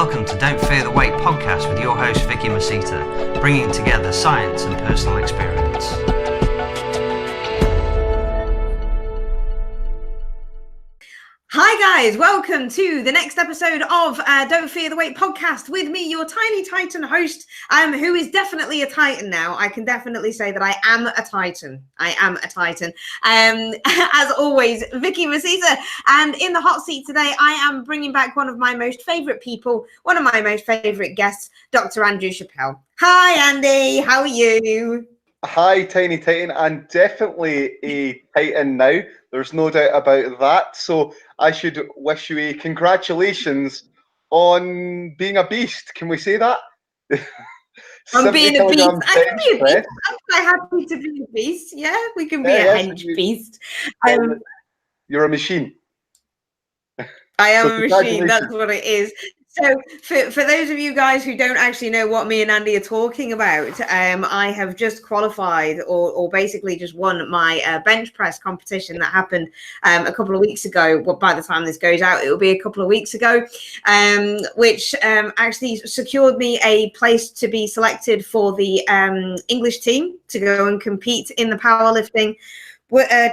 Welcome to Don't Fear the Weight podcast with your host Vicky Masita, bringing together science and personal experience. Hi guys, welcome to the next episode of Don't Fear the Weight podcast with me, your tiny titan host, who is definitely a titan now. I can definitely say that I am a titan. As always, Vicky Masita, and in the hot seat today, I am bringing back one of my most favorite people, one of my most favorite guests, Dr. Chappell. Hi Andy, how are you? Hi, Tiny Titan. I'm definitely a Titan now. There's no doubt about that. So I should wish you a congratulations on being a beast. Can we say that? On being a beast. I can be a beast. I'm quite happy to be a beast. Yeah, we can be a hench beast. You're a machine. I am a machine. That's what it is. So for those of you guys who don't actually know what me and Andy are talking about, I have just qualified or basically just won my bench press competition that happened a couple of weeks ago. Well, by the time this goes out, it will be a couple of weeks ago, which actually secured me a place to be selected for the English team to go and compete in the powerlifting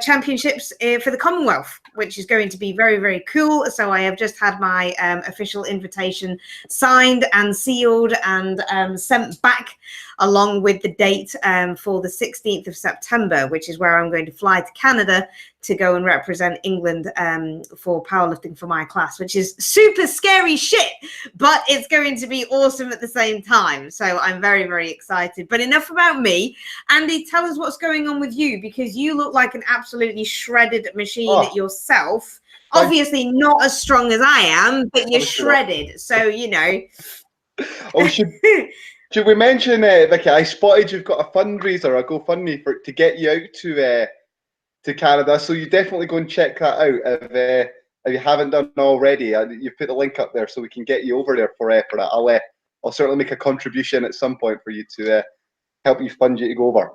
championships for the Commonwealth, which is going to be very, very cool. So I have just had my official invitation signed and sealed and sent back, along with the date for the 16th of September, which is where I'm going to fly to Canada to go and represent England for powerlifting for my class, which is super scary shit, but it's going to be awesome at the same time. So I'm very, very excited. But enough about me. Andy, tell us what's going on with you, because you look like an absolutely shredded machine yourself. Obviously not as strong as I am, but you're shredded. So, you know. Oh, should we mention, Vicky, I spotted you've got a fundraiser, a GoFundMe to get you out to Canada, so you definitely go and check that out if you haven't done already. You've put the link up there so we can get you over there for that. I'll certainly make a contribution at some point for you to help you fund you to go over.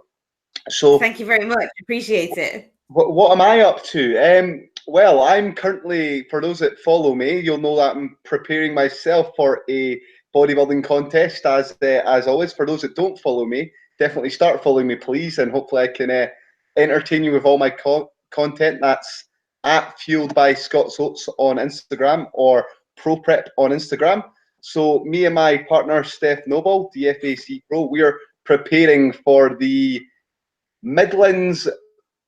So thank you very much, appreciate it. What am I up to? Well, I'm currently, for those that follow me, you'll know that I'm preparing myself for a bodybuilding contest as always. For those that don't follow me, definitely start following me, please, and hopefully I can entertain you with all my content. That's at Fuelledbyscottsoats on Instagram or ProPrep on Instagram. So me and my partner Steph Noble, DFAC Pro, we are preparing for the Midlands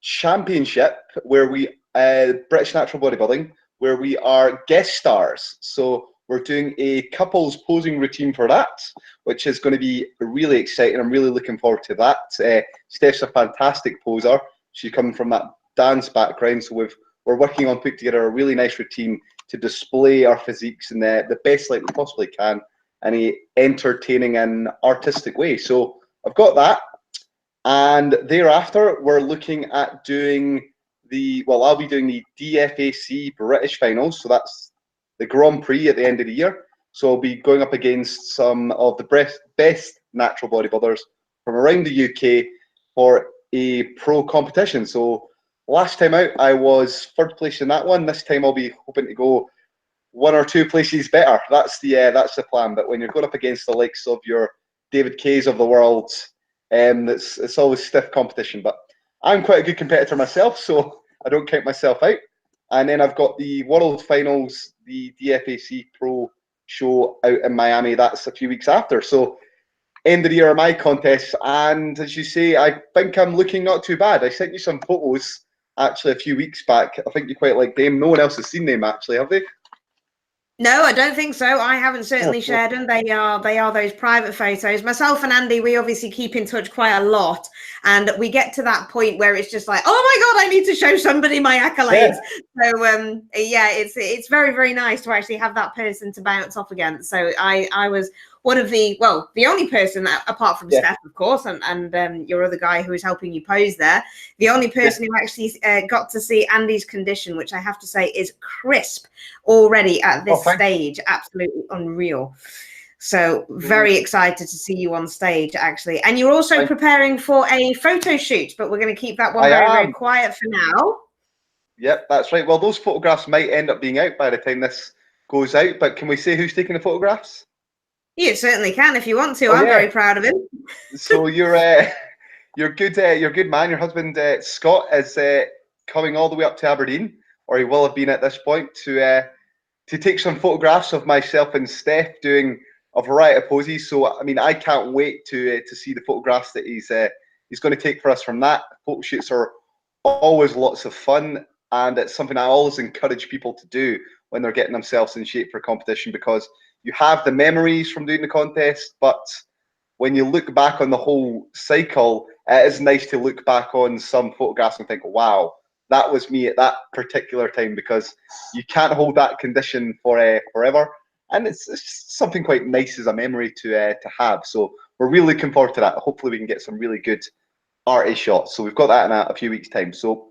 Championship, where we British Natural Bodybuilding, where we are guest stars. So we're doing a couples posing routine for that, which is going to be really exciting. I'm really looking forward to that. Steph's a fantastic poser. She's coming from that dance background, so we're working on putting together a really nice routine to display our physiques in the best light we possibly can, in an entertaining and artistic way. So I've got that, and thereafter we're looking at doing I'll be doing the DFAC British finals. So that's the Grand Prix at the end of the year. So I'll be going up against some of the best natural bodybuilders from around the UK for a pro competition. So last time out, I was third place in that one. This time I'll be hoping to go one or two places better. That's the plan. But when you're going up against the likes of your David Kays of the world, it's always stiff competition. But I'm quite a good competitor myself, so I don't count myself out. And then I've got the World Finals, the DFAC Pro show out in Miami. That's a few weeks after. So end of the year are my contests. And as you say, I think I'm looking not too bad. I sent you some photos actually a few weeks back. I think you quite like them. No one else has seen them actually, have they? No, I don't think so. I haven't certainly shared them. They are those private photos. Myself and Andy, we obviously keep in touch quite a lot, and we get to that point where it's just like, oh my God, I need to show somebody my accolades. Yeah. So yeah, it's very, very nice to actually have that person to bounce off against. So I was one of the only person that, apart from Steph, of course, and your other guy who was helping you pose there, the only person who actually got to see Andy's condition, which I have to say is crisp already at this stage. Absolutely unreal. So very excited to see you on stage, actually. And you're also preparing for a photo shoot, but we're going to keep that one very quiet for now. Yep, that's right. Well, those photographs might end up being out by the time this goes out. But can we say who's taking the photographs? You certainly can if you want to. Oh, I'm yeah. very proud of him. So you're good man. Your husband Scott is coming all the way up to Aberdeen, or he will have been at this point, to take some photographs of myself and Steph doing a variety of poses. So I mean, I can't wait to see the photographs that he's going to take for us from that. Photo shoots are always lots of fun, and it's something I always encourage people to do when they're getting themselves in shape for competition, because you have the memories from doing the contest, but when you look back on the whole cycle, it is nice to look back on some photographs and think, wow, that was me at that particular time, because you can't hold that condition for forever. And it's something quite nice as a memory to have. So we're really looking forward to that. Hopefully we can get some really good arty shots. So we've got that in a few weeks' time. So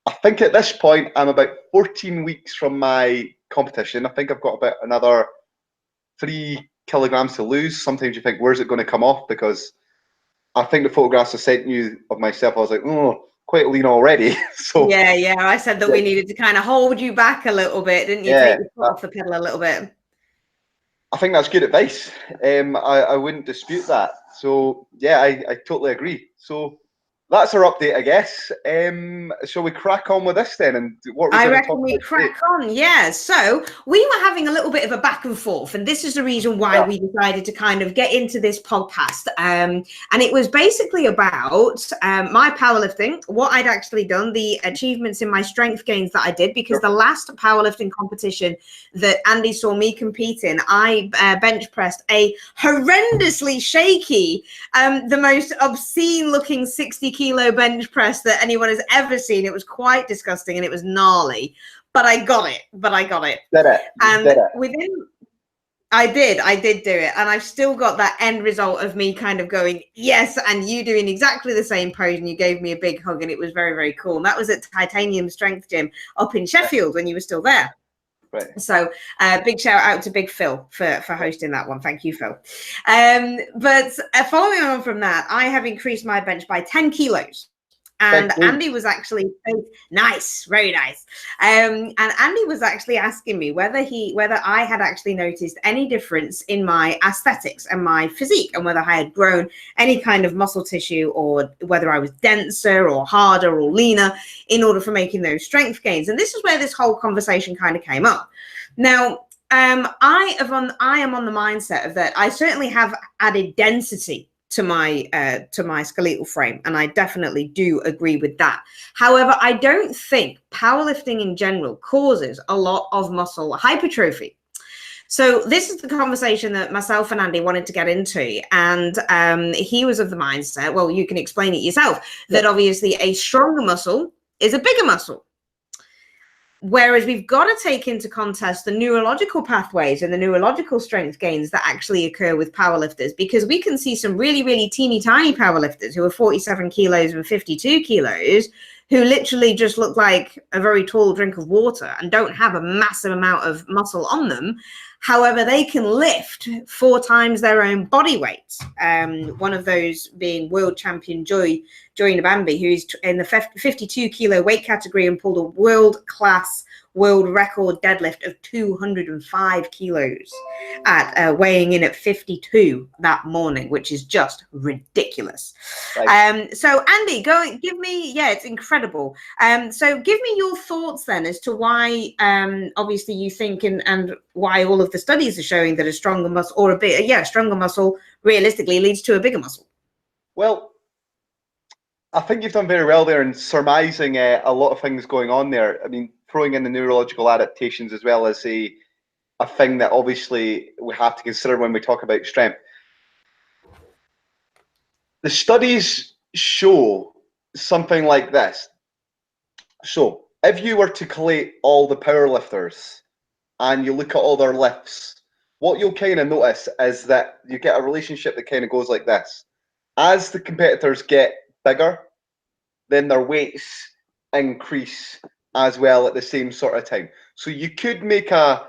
I think at this point, I'm about 14 weeks from my competition. I think I've got about another 3 kilograms to lose. Sometimes you think, where's it going to come off? Because I think the photographs I sent you of myself, I was like, oh, quite lean already. So yeah, I said that we needed to kind of hold you back a little bit, didn't you? Take your foot off the pedal a little bit. I think that's good advice. I wouldn't dispute that. So yeah, I totally agree. So that's our update, I guess. Shall we crack on with this then? And what I reckon we crack on, yeah. So we were having a little bit of a back and forth, and this is the reason why we decided to kind of get into this podcast. And it was basically about my powerlifting, what I'd actually done, the achievements in my strength gains that I did, because the last powerlifting competition that Andy saw me compete in, I bench pressed a horrendously shaky, the most obscene looking 60-kilo bench press that anyone has ever seen. It was quite disgusting and it was gnarly, but I got it. Did it. And within, I did do it, and I've still got that end result of me kind of going yes, and you doing exactly the same pose, and you gave me a big hug, and it was very, very cool. And that was at Titanium Strength Gym up in Sheffield when you were still there. Right. So big shout out to Big Phil for hosting that one. Thank you, Phil. But following on from that, I have increased my bench by 10 kilos. And Andy was actually nice, very nice. And Andy was actually asking me whether I had actually noticed any difference in my aesthetics and my physique, and whether I had grown any kind of muscle tissue, or whether I was denser or harder or leaner in order for making those strength gains. And this is where this whole conversation kind of came up. Now, I am on the mindset of that I certainly have added density to my skeletal frame, and I definitely do agree with that. However, I don't think powerlifting in general causes a lot of muscle hypertrophy. So this is the conversation that myself and Andy wanted to get into, and he was of the mindset, well, you can explain it yourself, that obviously a stronger muscle is a bigger muscle. Whereas we've got to take into context the neurological pathways and the neurological strength gains that actually occur with powerlifters, because we can see some really, really teeny tiny powerlifters who are 47 kilos and 52 kilos who literally just look like a very tall drink of water and don't have a massive amount of muscle on them. However, they can lift 4 times their own body weight. One of those being world champion Joy Nabambi, who's in the 52 kilo weight category and pulled a world-class world record deadlift of 205 kilos at weighing in at 52 that morning, which is just ridiculous. Right. So Andy, give me, it's incredible. So give me your thoughts then as to why obviously you think and why all of the studies are showing that a stronger muscle, or a stronger muscle realistically leads to a bigger muscle. Well, I think you've done very well there in surmising a lot of things going on there. I mean, throwing in the neurological adaptations as well as a thing that obviously we have to consider when we talk about strength. The studies show something like this. So if you were to collate all the powerlifters and you look at all their lifts, what you'll kind of notice is that you get a relationship that kind of goes like this. As the competitors get bigger, then their weights increase as well at the same sort of time. So you could make an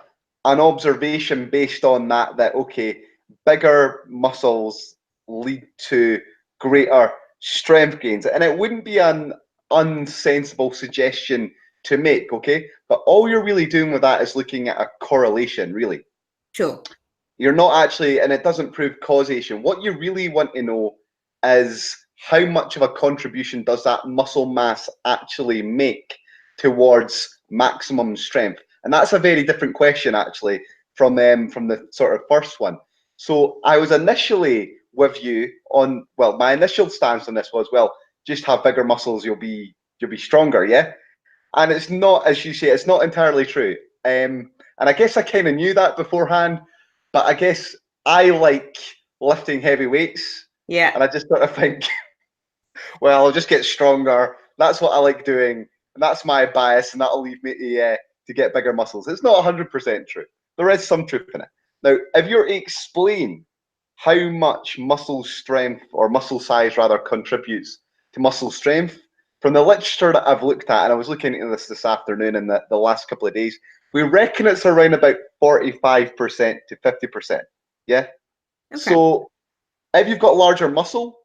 observation based on that okay, bigger muscles lead to greater strength gains. And it wouldn't be an unsensible suggestion to make, okay? But all you're really doing with that is looking at a correlation, really. Sure. You're not actually, and it doesn't prove causation. What you really want to know is how much of a contribution does that muscle mass actually make towards maximum strength? And that's a very different question, actually, from the sort of first one. So I was initially with you on, well, my initial stance on this was, well, just have bigger muscles, you'll be stronger, yeah? And it's not, as you say, it's not entirely true. And I guess I kind of knew that beforehand, but I guess I like lifting heavy weights. Yeah. And I just sort of think, well, I'll just get stronger. That's what I like doing. And that's my bias, and that'll lead me to get bigger muscles. It's not 100% true. There is some truth in it. Now, if you're to explain how much muscle strength, or muscle size rather, contributes to muscle strength, from the literature that I've looked at, and I was looking into this afternoon and the last couple of days, we reckon it's around about 45% to 50%. Yeah? Okay. So if you've got larger muscle,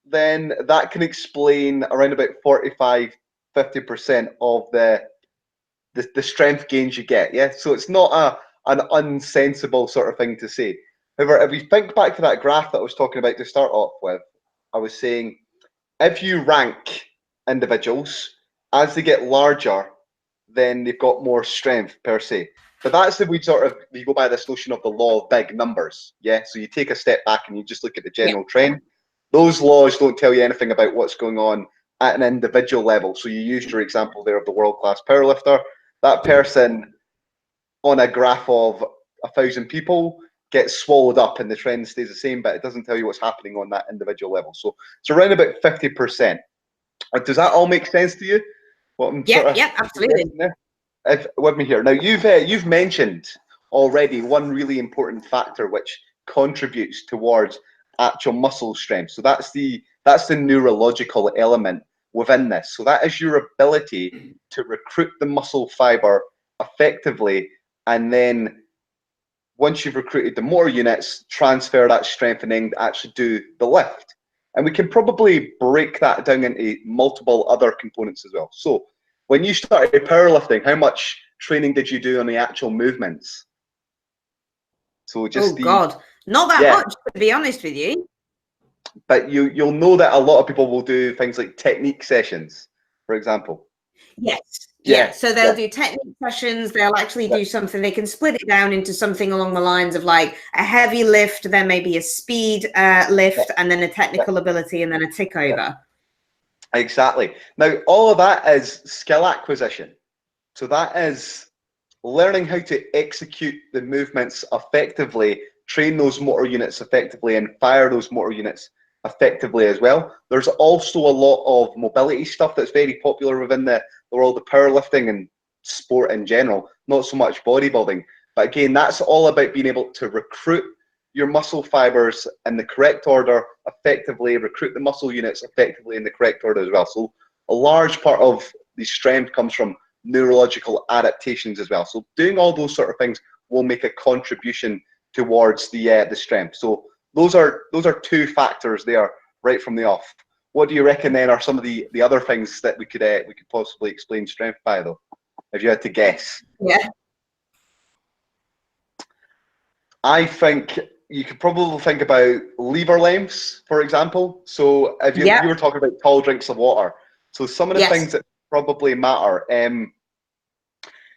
then that can explain around about 45, 50% of the strength gains you get. Yeah? So it's not an unsensible sort of thing to say. However, if we think back to that graph that I was talking about to start off with, I was saying if you rank individuals, as they get larger, then they've got more strength per se. But that's if we go by this notion of the law of big numbers. Yeah. So you take a step back and you just look at the general trend. Those laws don't tell you anything about what's going on at an individual level. So you used your example there of the world-class powerlifter. That person on a graph of 1,000 people gets swallowed up and the trend stays the same, but it doesn't tell you what's happening on that individual level. So it's around about 50%. Does that all make sense to you? Yeah, absolutely. With me here now, you've mentioned already one really important factor which contributes towards actual muscle strength. So that's the neurological element within this. So that is your ability to recruit the muscle fiber effectively, and then once you've recruited the motor units, transfer that strength and then actually do the lift. And we can probably break that down into multiple other components as well. So when you started powerlifting, how much training did you do on the actual movements? So just God, not that much, to be honest with you. But you'll know that a lot of people will do things like technique sessions, for example. Yes. Yeah. So they'll do technique sessions. They'll actually do something. They can split it down into something along the lines of like a heavy lift, then maybe a speed lift, and then a technical ability, and then a tick over. Exactly. Now, all of that is skill acquisition. So that is learning how to execute the movements effectively, train those motor units effectively, and fire those motor units effectively as well. There's also a lot of mobility stuff that's very popular within the world of powerlifting and sport in general, not so much bodybuilding. But again, that's all about being able to recruit your muscle fibers in the correct order effectively, recruit the muscle units effectively in the correct order as well. So a large part of the strength comes from neurological adaptations as well. So doing all those sort of things will make a contribution towards the strength. So those are two factors there right from the off. What do you reckon then are some of the other things that we could possibly explain strength by, though, if you had to guess? Yeah. I think you could probably think about lever lengths, for example. So if you were talking about tall drinks of water, so some of the things that probably matter.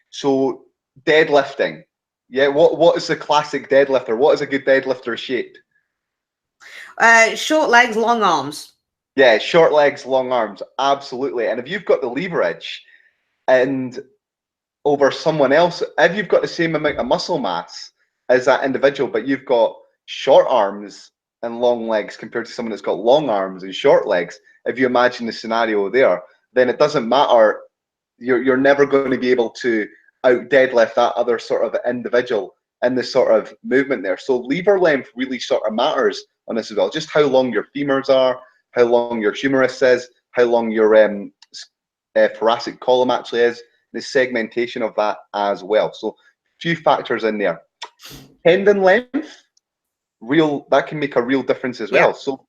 So deadlifting. Yeah, what is the classic deadlifter? What is a good deadlifter shaped? Short legs, long arms. Yeah, short legs, long arms, absolutely. And if you've got the leverage and over someone else, if you've got the same amount of muscle mass as that individual, but you've got short arms and long legs compared to someone that's got long arms and short legs, if you imagine the scenario there, then it doesn't matter. You're never going to be able to out deadlift that other sort of individual in this sort of movement there. So lever length really sort of matters on this as well. Just how long your femurs are, how long your humerus is, how long your thoracic column actually is, the segmentation of that as well. So a few factors in there. Tendon length, that can make a real difference as well. So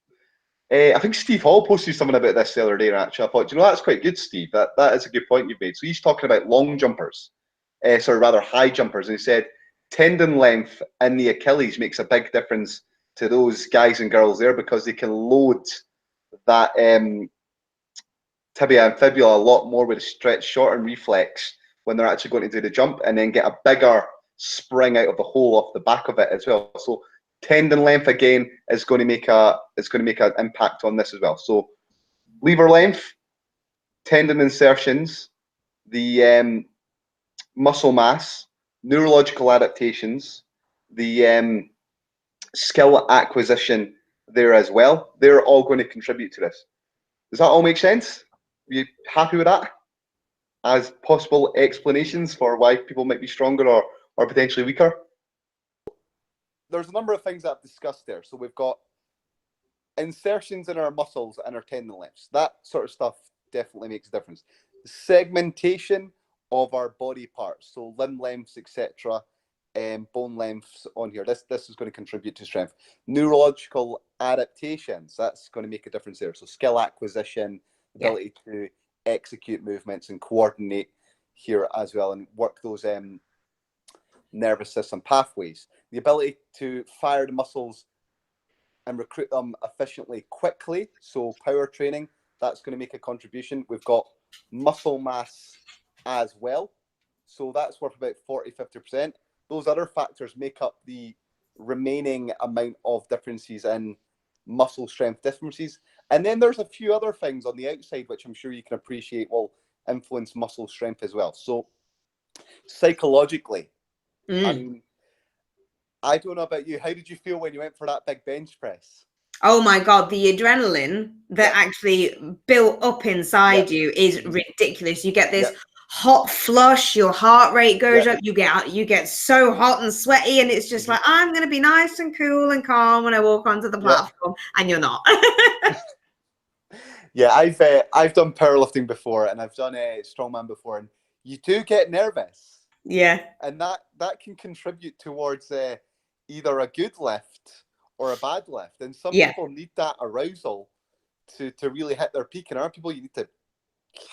I think Steve Hall posted something about this the other day, and actually I thought, that's quite good, Steve. That is a good point you've made. So he's talking about long jumpers, rather high jumpers, and he said tendon length in the Achilles makes a big difference to those guys and girls there, because they can load that tibia and fibula a lot more with a stretch shortened reflex when they're actually going to do the jump, and then get a bigger spring out of the hole off the back of it as well. So tendon length again is going to make an impact on this as well. So lever length, tendon insertions, the muscle mass, neurological adaptations, the skill acquisition there as well. They're all going to contribute to this. Does that all make sense? Are you happy with that as possible explanations for why people might be stronger or potentially weaker? There's a number of things that I've discussed there. So we've got insertions in our muscles and our tendon lengths. That sort of stuff definitely makes a difference. Segmentation of our body parts, so limb lengths, etc., bone lengths on here. This is going to contribute to strength. Neurological adaptations, that's going to make a difference there. So skill acquisition, ability to execute movements and coordinate here as well, and work those nervous system pathways. The ability to fire the muscles and recruit them efficiently quickly, so power training, that's going to make a contribution. We've got muscle mass as well, so that's worth about 40-50%. Those other factors make up the remaining amount of differences in muscle strength differences. And then there's a few other things on the outside which I'm sure you can appreciate will influence muscle strength as well. So psychologically, I mean, I don't know about you, how did you feel when you went for that big bench press? Oh my God, the adrenaline that actually built up inside you is ridiculous. You get this hot flush, your heart rate goes up, you get so hot and sweaty, and it's just like, I'm going to be nice and cool and calm when I walk onto the platform, and you're not. I've done powerlifting before, and I've done strongman before, and you do get nervous. Yeah. And that can contribute towards either a good lift or a bad lift. And some people need that arousal to really hit their peak, and other people you need to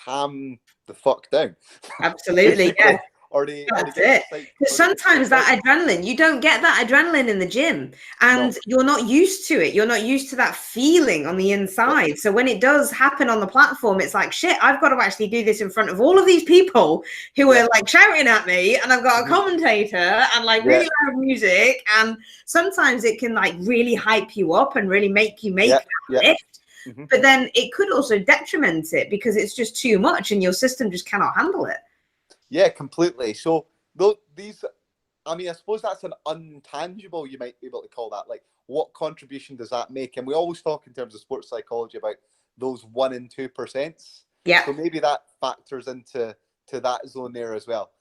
calm the fuck down. Absolutely, yeah. That's it. Because sometimes that adrenaline, you don't get that adrenaline in the gym, and you're not used to it. You're not used to that feeling on the inside. So when it does happen on the platform, it's like, shit, I've got to actually do this in front of all of these people who are like shouting at me, and I've got a commentator and like really loud music. And sometimes it can like really hype you up and really make you make that lift. But then it could also detriment it because it's just too much and your system just cannot handle it. Yeah, completely. So these, I mean, I suppose that's an untangible, you might be able to call that. Like, what contribution does that make? And we always talk in terms of sports psychology about those 1% and 2%. Yeah. So maybe that factors into that zone there as well.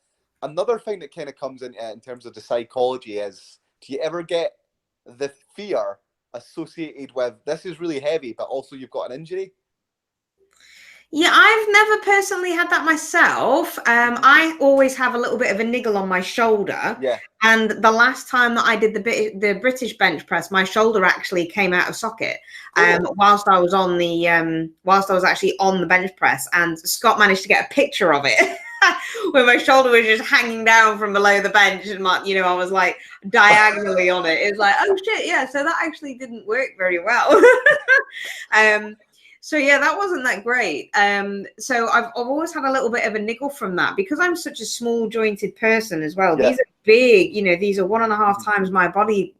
Another thing that kind of comes in terms of the psychology is, do you ever get the fear associated with, this is really heavy, but also you've got an injury? Yeah, I've never personally had that myself. I always have a little bit of a niggle on my shoulder. Yeah. And the last time that I did the British bench press, my shoulder actually came out of socket whilst I was actually on the bench press, and Scott managed to get a picture of it. Where my shoulder was just hanging down from below the bench, and I was like diagonally on it. It's like, oh shit, yeah. So that actually didn't work very well. So yeah, that wasn't that great. So I've always had a little bit of a niggle from that because I'm such a small jointed person as well. Yeah. These are big, these are 1.5 times my body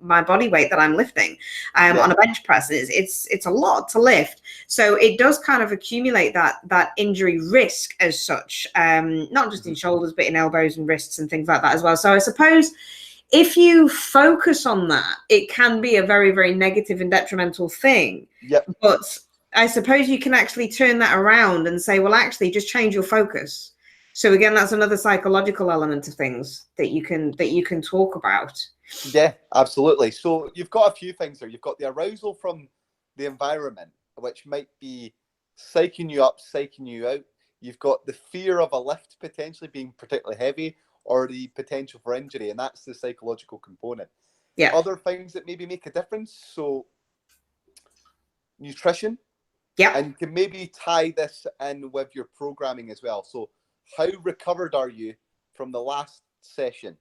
weight that I'm lifting on a bench press. It's a lot to lift. So it does kind of accumulate that injury risk as such, not just in shoulders, but in elbows and wrists and things like that as well. So I suppose if you focus on that, it can be a very, very negative and detrimental thing. Yep. But I suppose you can actually turn that around and say, well, actually just change your focus. So again, that's another psychological element of things that you can talk about. Yeah, absolutely. So you've got a few things there. You've got the arousal from the environment, which might be psyching you up, psyching you out. You've got the fear of a lift potentially being particularly heavy, or the potential for injury, and that's the psychological component. Yeah. Other things that maybe make a difference. So nutrition. Yeah. And you can maybe tie this in with your programming as well. So how recovered are you from the last session?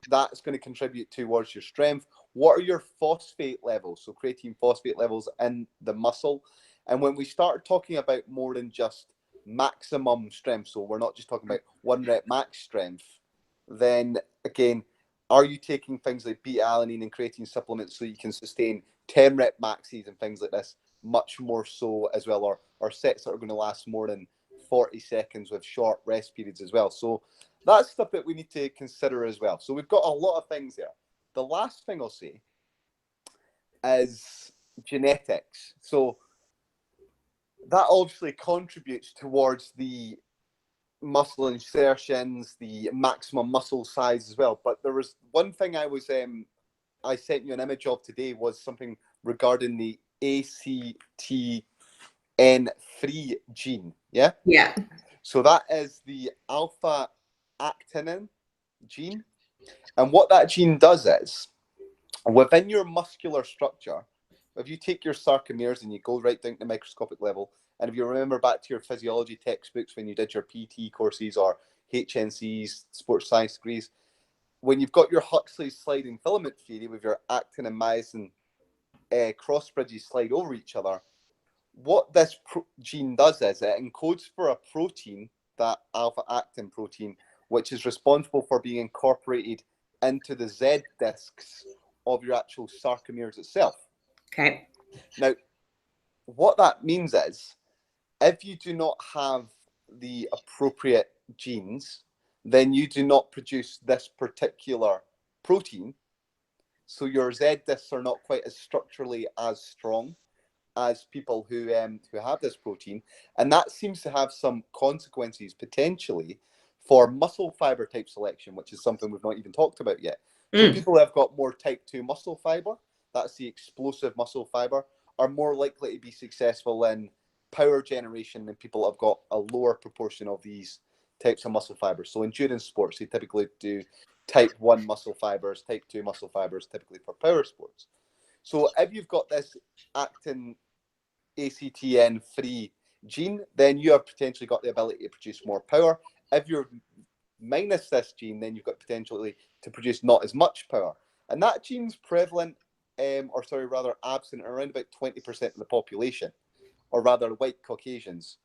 That's going to contribute towards your strength. What are your phosphate levels? So creatine phosphate levels in the muscle. And when we start talking about more than just maximum strength, so we're not just talking about 1 rep max strength, then again, are you taking things like beta-alanine and creatine supplements so you can sustain 10 rep maxes and things like this much more so as well, or sets that are going to last more than 40 seconds with short rest periods as well. So that's stuff that we need to consider as well. So we've got a lot of things there. The last thing I'll say is genetics. So that obviously contributes towards the muscle insertions, the maximum muscle size as well. But there was one thing I sent you an image of today, was something regarding the ACTN3 gene. Yeah? Yeah. So that is the alpha actinin gene. And what that gene does is, within your muscular structure, if you take your sarcomeres and you go right down to the microscopic level, and if you remember back to your physiology textbooks when you did your PT courses or HNCs, sports science degrees, when you've got your Huxley's sliding filament theory with your actin and myosin cross bridges slide over each other, what this gene does is it encodes for a protein, that alpha actin protein, which is responsible for being incorporated into the Z discs of your actual sarcomeres itself. Okay. Now, what that means is, if you do not have the appropriate genes, then you do not produce this particular protein. So your Z discs are not quite as structurally as strong as people who have this protein, and that seems to have some consequences potentially for muscle fiber type selection, which is something we've not even talked about yet. So people who have got more type 2 muscle fiber, that's the explosive muscle fiber, are more likely to be successful in power generation than people have got a lower proportion of these types of muscle fibers. So endurance sports, they typically do type 1 muscle fibers, type 2 muscle fibers, typically for power sports. So if you've got this actin ACTN3 gene, then you have potentially got the ability to produce more power. If you're minus this gene, then you've got potentially to produce not as much power. And that gene's prevalent, absent around about 20% of the population, or rather white Caucasians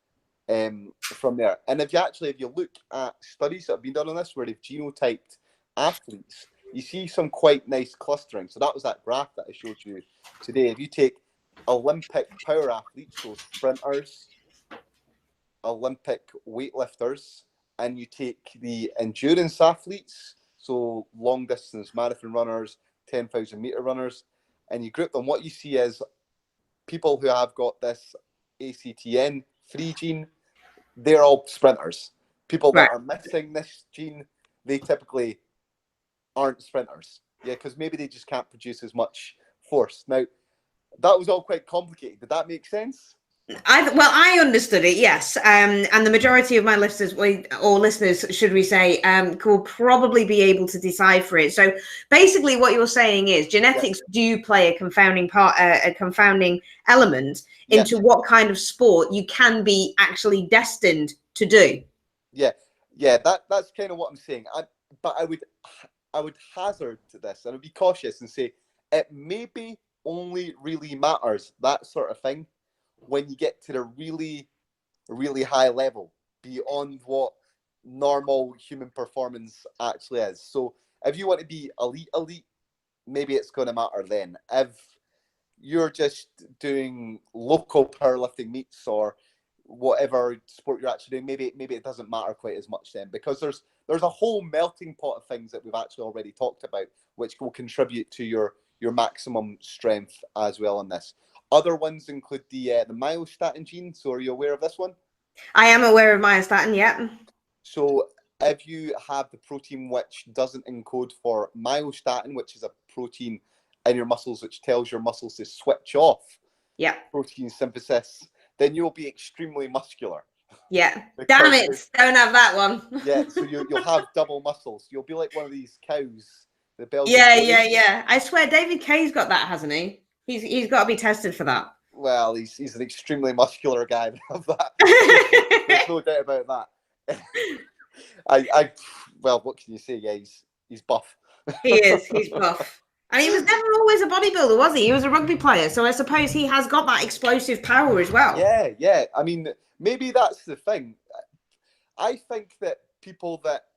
from there. And if you look at studies that have been done on this, where they've genotyped athletes, you see some quite nice clustering. So that was that graph that I showed you today. If you take Olympic power athletes, so sprinters, Olympic weightlifters, and you take the endurance athletes, so long distance marathon runners, 10,000 meter runners, and you group them, what you see is people who have got this ACTN3 gene, they're all sprinters. People that are missing this gene, they typically aren't sprinters. Yeah, because maybe they just can't produce as much force. Now, that was all quite complicated. Did that make sense? I understood it, yes. And the majority of my listeners, or listeners, should we say, will probably be able to decipher it. So basically what you're saying is genetics do play a confounding element into what kind of sport you can be actually destined to do. Yeah, that's kind of what I'm saying. But I would hazard to this, and I'd be cautious and say it maybe only really matters, that sort of thing, when you get to the really, really high level, beyond what normal human performance actually is. So if you want to be elite, maybe it's going to matter then. If you're just doing local powerlifting meets or whatever sport you're actually doing, maybe it doesn't matter quite as much then, because there's a whole melting pot of things that we've actually already talked about, which will contribute to your maximum strength as well on this. Other ones include the myostatin gene. So are you aware of this one? I am aware of myostatin, yeah. So if you have the protein which doesn't encode for myostatin, which is a protein in your muscles which tells your muscles to switch off protein synthesis, then you'll be extremely muscular. Yeah. Damn it. Don't have that one. Yeah, so you'll have double muscles. You'll be like one of these cows. The Belgian yeah. I swear David Kay's got that, hasn't he? He's got to be tested for that. well, he's an extremely muscular guy. There's no doubt about that. Well, what can you say? Yeah, he's buff. He's buff. And he was never always a bodybuilder, was he? He was a rugby player. So I suppose he has got that explosive power as well. Yeah. I mean, maybe that's the thing. I think that people that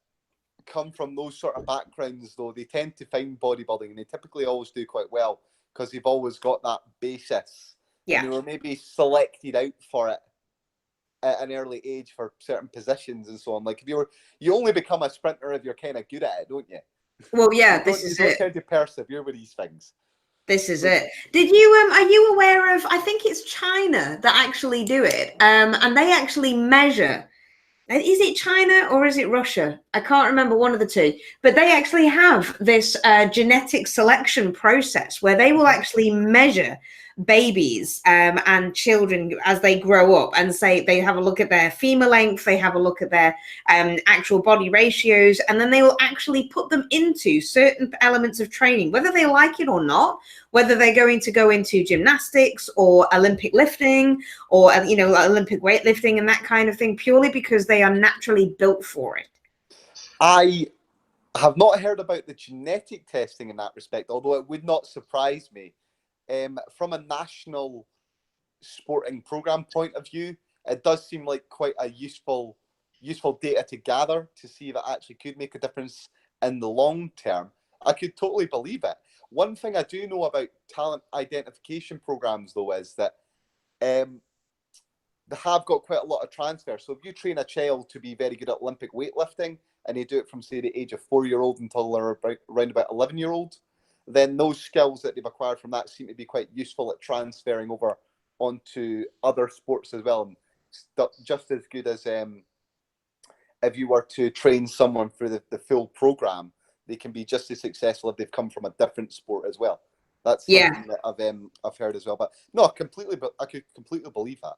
come from those sort of backgrounds, though, they tend to find bodybuilding, and they typically always do quite well because they've always got that basis. Yeah. And they were maybe selected out for it at an early age for certain positions and so on. Like, if you only become a sprinter if you're kind of good at it, don't you? Well, yeah, this is it. You don't tend to persevere with these things. This is it. Did you are you aware of, I think it's China that actually do it, and they actually measure, is it China or is it Russia? I can't remember, one of the two, but they actually have this genetic selection process where they will actually measure babies and children as they grow up, and say they have a look at their femur length, they have a look at their actual body ratios, and then they will actually put them into certain elements of training, whether they like it or not, whether they're going to go into gymnastics or Olympic lifting or Olympic weightlifting and that kind of thing, purely because they are naturally built for it. I have not heard about the genetic testing in that respect, although it would not surprise me. From a national sporting program point of view, it does seem like quite a useful data to gather to see if it actually could make a difference in the long term. I could totally believe it. One thing I do know about talent identification programs, though, is that they have got quite a lot of transfer. So if you train a child to be very good at Olympic weightlifting, and you do it from, say, the age of 4-year-old until they're around about 11-year-old, then those skills that they've acquired from that seem to be quite useful at transferring over onto other sports as well. And just as good as if you were to train someone through the full program, they can be just as successful if they've come from a different sport as well. That's something that I've heard as well. But no, I could completely believe that.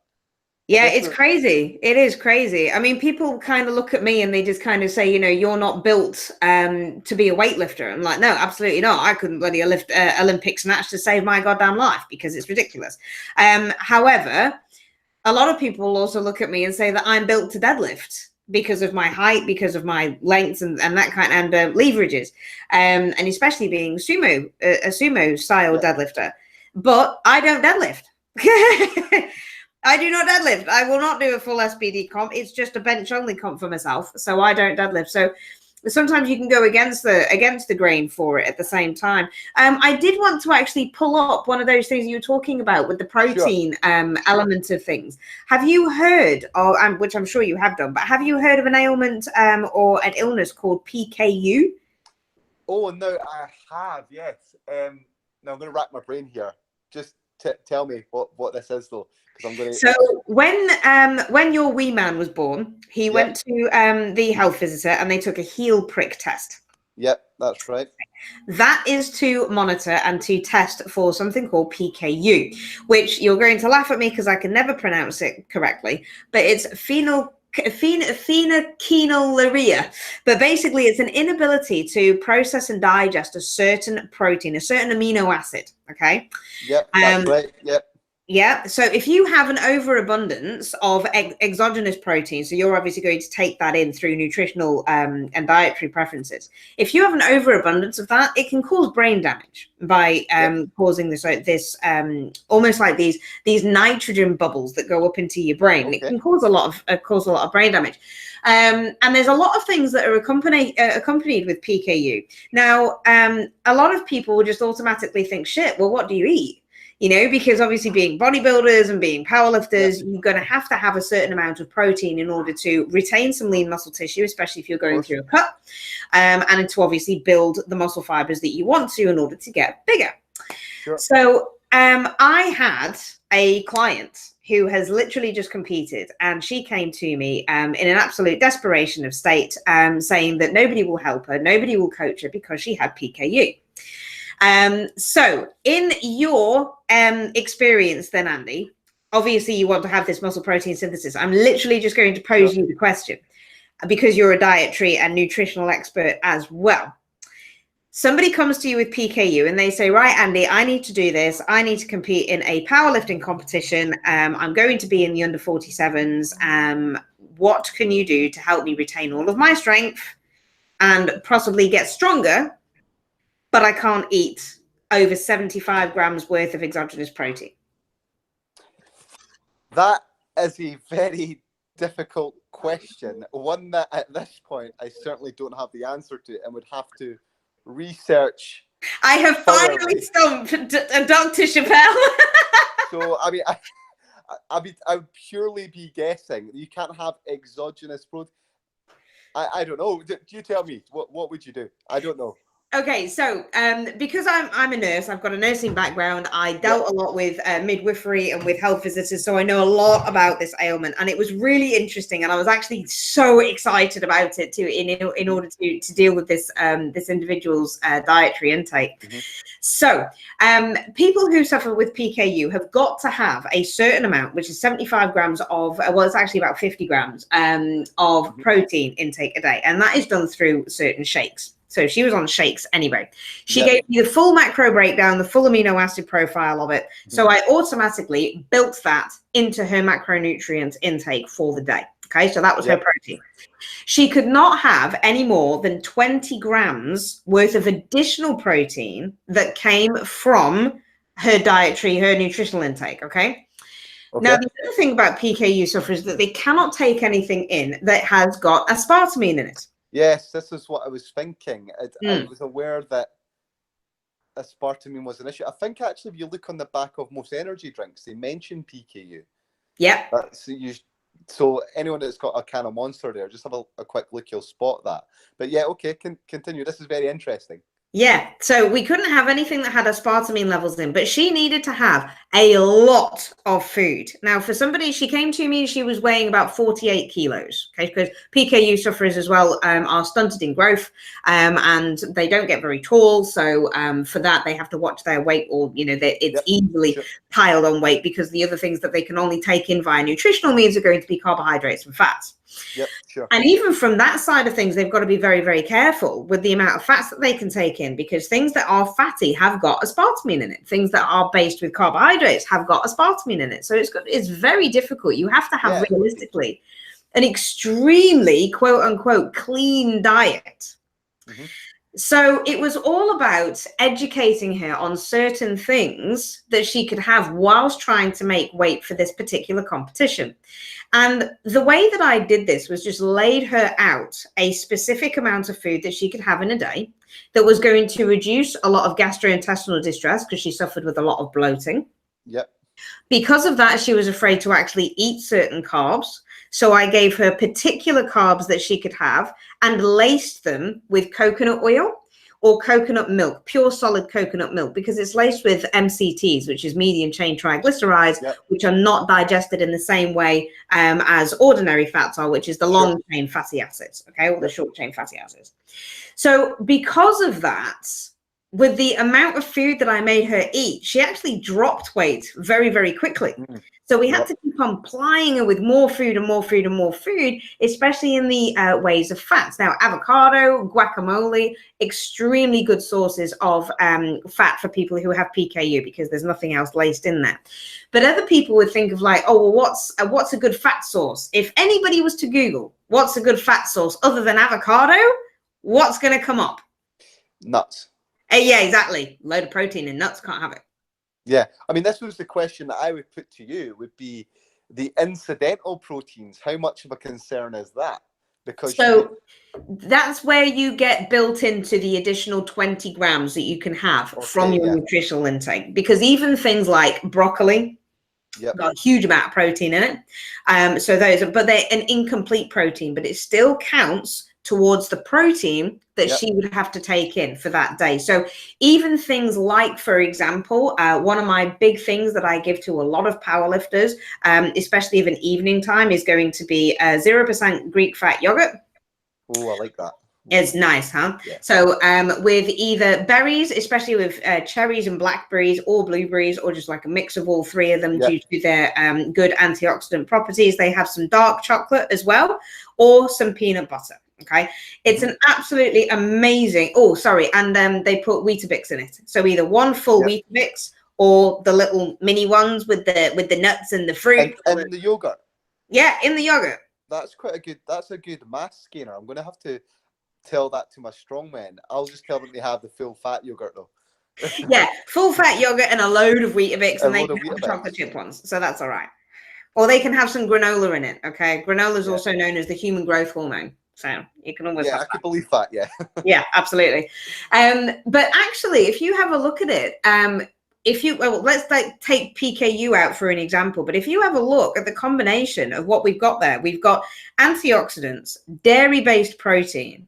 Yeah, it's crazy. It is crazy. I mean, people kind of look at me and they just kind of say, you're not built to be a weightlifter. I'm like, no, absolutely not. I couldn't bloody lift Olympic snatch to save my goddamn life because it's ridiculous. However, a lot of people also look at me and say that I'm built to deadlift because of my height, because of my length and that kind, and leverages, and especially being a sumo style deadlifter. But I don't deadlift. I do not deadlift. I will not do a full SBD comp. It's just a bench only comp for myself. So I don't deadlift. So sometimes you can go against the grain for it at the same time. I did want to actually pull up one of those things you were talking about with the protein element of things. Have you heard of, which I'm sure you have done, but have you heard of an ailment or an illness called PKU? Oh, no, I have, yes. Now I'm going to rack my brain here. Just tell me what this is, though. So when your wee man was born, he went to the health visitor and they took a heel prick test. Yep, that's right. That is to monitor and to test for something called PKU, which you're going to laugh at me because I can never pronounce it correctly, but it's phenylketonuria. But basically it's an inability to process and digest a certain protein, a certain amino acid. Okay. Yep, that's right. Yep. Yeah. So if you have an overabundance of exogenous protein, so you're obviously going to take that in through nutritional and dietary preferences. If you have an overabundance of that, it can cause brain damage by causing this almost like these nitrogen bubbles that go up into your brain. Okay. It can cause a lot of brain damage. And there's a lot of things that are accompanied with PKU. Now, a lot of people will just automatically think, shit, well, what do you eat? Because obviously being bodybuilders and being powerlifters, you're going to have a certain amount of protein in order to retain some lean muscle tissue, especially if you're going through a cut, and to obviously build the muscle fibers that you want to in order to get bigger. Sure. So I had a client who has literally just competed, and she came to me in an absolute desperation of state, saying that nobody will help her, nobody will coach her because she had PKU. So in your experience then, Andy, obviously you want to have this muscle protein synthesis. I'm literally just going to pose you the question because you're a dietary and nutritional expert as well. somebody comes to you with PKU and they say, right, Andy, I need to do this. I need to compete in a powerlifting competition. I'm going to be in the under 47s. What can you do to help me retain all of my strength and possibly get stronger, but I can't eat over 75 grams worth of exogenous protein? That is a very difficult question. One that at this point, I certainly don't have the answer to and would have to research. I have finally stumped Dr. Chappell. So, I mean, I would purely be guessing. You can't have exogenous protein. I don't know. You tell me. What would you do? I don't know. Okay, so because I'm a nurse, I've got a nursing background. I dealt a lot with midwifery and with health visitors, so I know a lot about this ailment. And it was really interesting, and I was actually so excited about it too, in order to deal with this this individual's dietary intake. Mm-hmm. So people who suffer with PKU have got to have a certain amount, which is 75 grams of, well, it's actually about 50 grams of protein intake a day, and that is done through certain shakes. So she was on shakes anyway. She gave me the full macro breakdown, the full amino acid profile of it. So I automatically built that into her macronutrient intake for the day. Okay, so that was her protein. She could not have any more than 20 grams worth of additional protein that came from her dietary, her nutritional intake. Okay. Now, the other thing about PKU sufferers is that they cannot take anything in that has got aspartame in it. Yes, this is what I was thinking. I was aware that aspartame was an issue. I think actually if you look on the back of most energy drinks, they mention PKU. Yeah. So anyone that's got a can of Monster there, just have a quick look, you'll spot that. But yeah, okay, continue. This is very interesting. Yeah, so we couldn't have anything that had aspartame levels in, but she needed to have a lot of food. Now, for somebody, she came to me, she was weighing about 48 kilos, okay, because PKU sufferers as well are stunted in growth, and they don't get very tall. So for that, they have to watch their weight, or, you know, it's easily piled on weight, because the other things that they can only take in via nutritional means are going to be carbohydrates and fats. Yep, sure. And even from that side of things, they've got to be very, very careful with the amount of fats that they can take in, because things that are fatty have got aspartame in it. Things that are based with carbohydrates have got aspartame in it. So it's very difficult. You have to have realistically an extremely quote unquote clean diet. Mm-hmm. So it was all about educating her on certain things that she could have whilst trying to make weight for this particular competition. And the way that I did this was just laid her out a specific amount of food that she could have in a day that was going to reduce a lot of gastrointestinal distress, because she suffered with a lot of bloating. Yep. Because of that, she was afraid to actually eat certain carbs. So I gave her particular carbs that she could have and laced them with coconut oil or coconut milk, pure solid coconut milk, because it's laced with MCTs, which is medium chain triglycerides, which are not digested in the same way as ordinary fats are, which is the long chain fatty acids, okay, or the short chain fatty acids. So because of that, with the amount of food that I made her eat, she actually dropped weight very, very quickly. So we had to keep on plying her with more food and more food and more food, especially in the ways of fats. Now, avocado, guacamole, extremely good sources of fat for people who have PKU, because there's nothing else laced in there. But other people would think of like, oh, well, what's a good fat source? If anybody was to Google what's a good fat source other than avocado, what's going to come up? Nuts. Yeah, exactly. Load of protein in nuts, can't have it. Yeah, I mean, this was the question that I would put to you, would be the incidental proteins. How much of a concern is that? Because that's where you get built into the additional 20 grams that you can have from your nutritional intake, because even things like broccoli got a huge amount of protein in it. So but they're an incomplete protein, but it still counts towards the protein that she would have to take in for that day. So even things like, for example, one of my big things that I give to a lot of powerlifters, especially even evening time, is going to be 0% Greek fat yogurt. Oh, I like that. It's nice, huh? Yeah. So with either berries, especially with cherries and blackberries, or blueberries, or just like a mix of all three of them due to their good antioxidant properties. They have some dark chocolate as well, or some peanut butter. Okay, it's an absolutely amazing. Oh, sorry, and they put Weetabix in it. So either one full Weetabix or the little mini ones with the nuts and the fruit and the yogurt. Yeah, in the yogurt. That's a good mass gainer. I'm going to have to tell that to my strongmen. I'll just tell them they have the full fat yogurt though. Yeah, full fat yogurt and a load of Weetabix, and they can have the Weetabix. chocolate chip ones, so that's all right. Or they can have some granola in it. Okay, granola is also known as the human growth hormone, so you can almost. Yeah, I could believe that. Yeah. Yeah, absolutely. But actually, if you have a look at it, let's take PKU out for an example. But if you have a look at the combination of what we've got there, we've got antioxidants, dairy-based protein,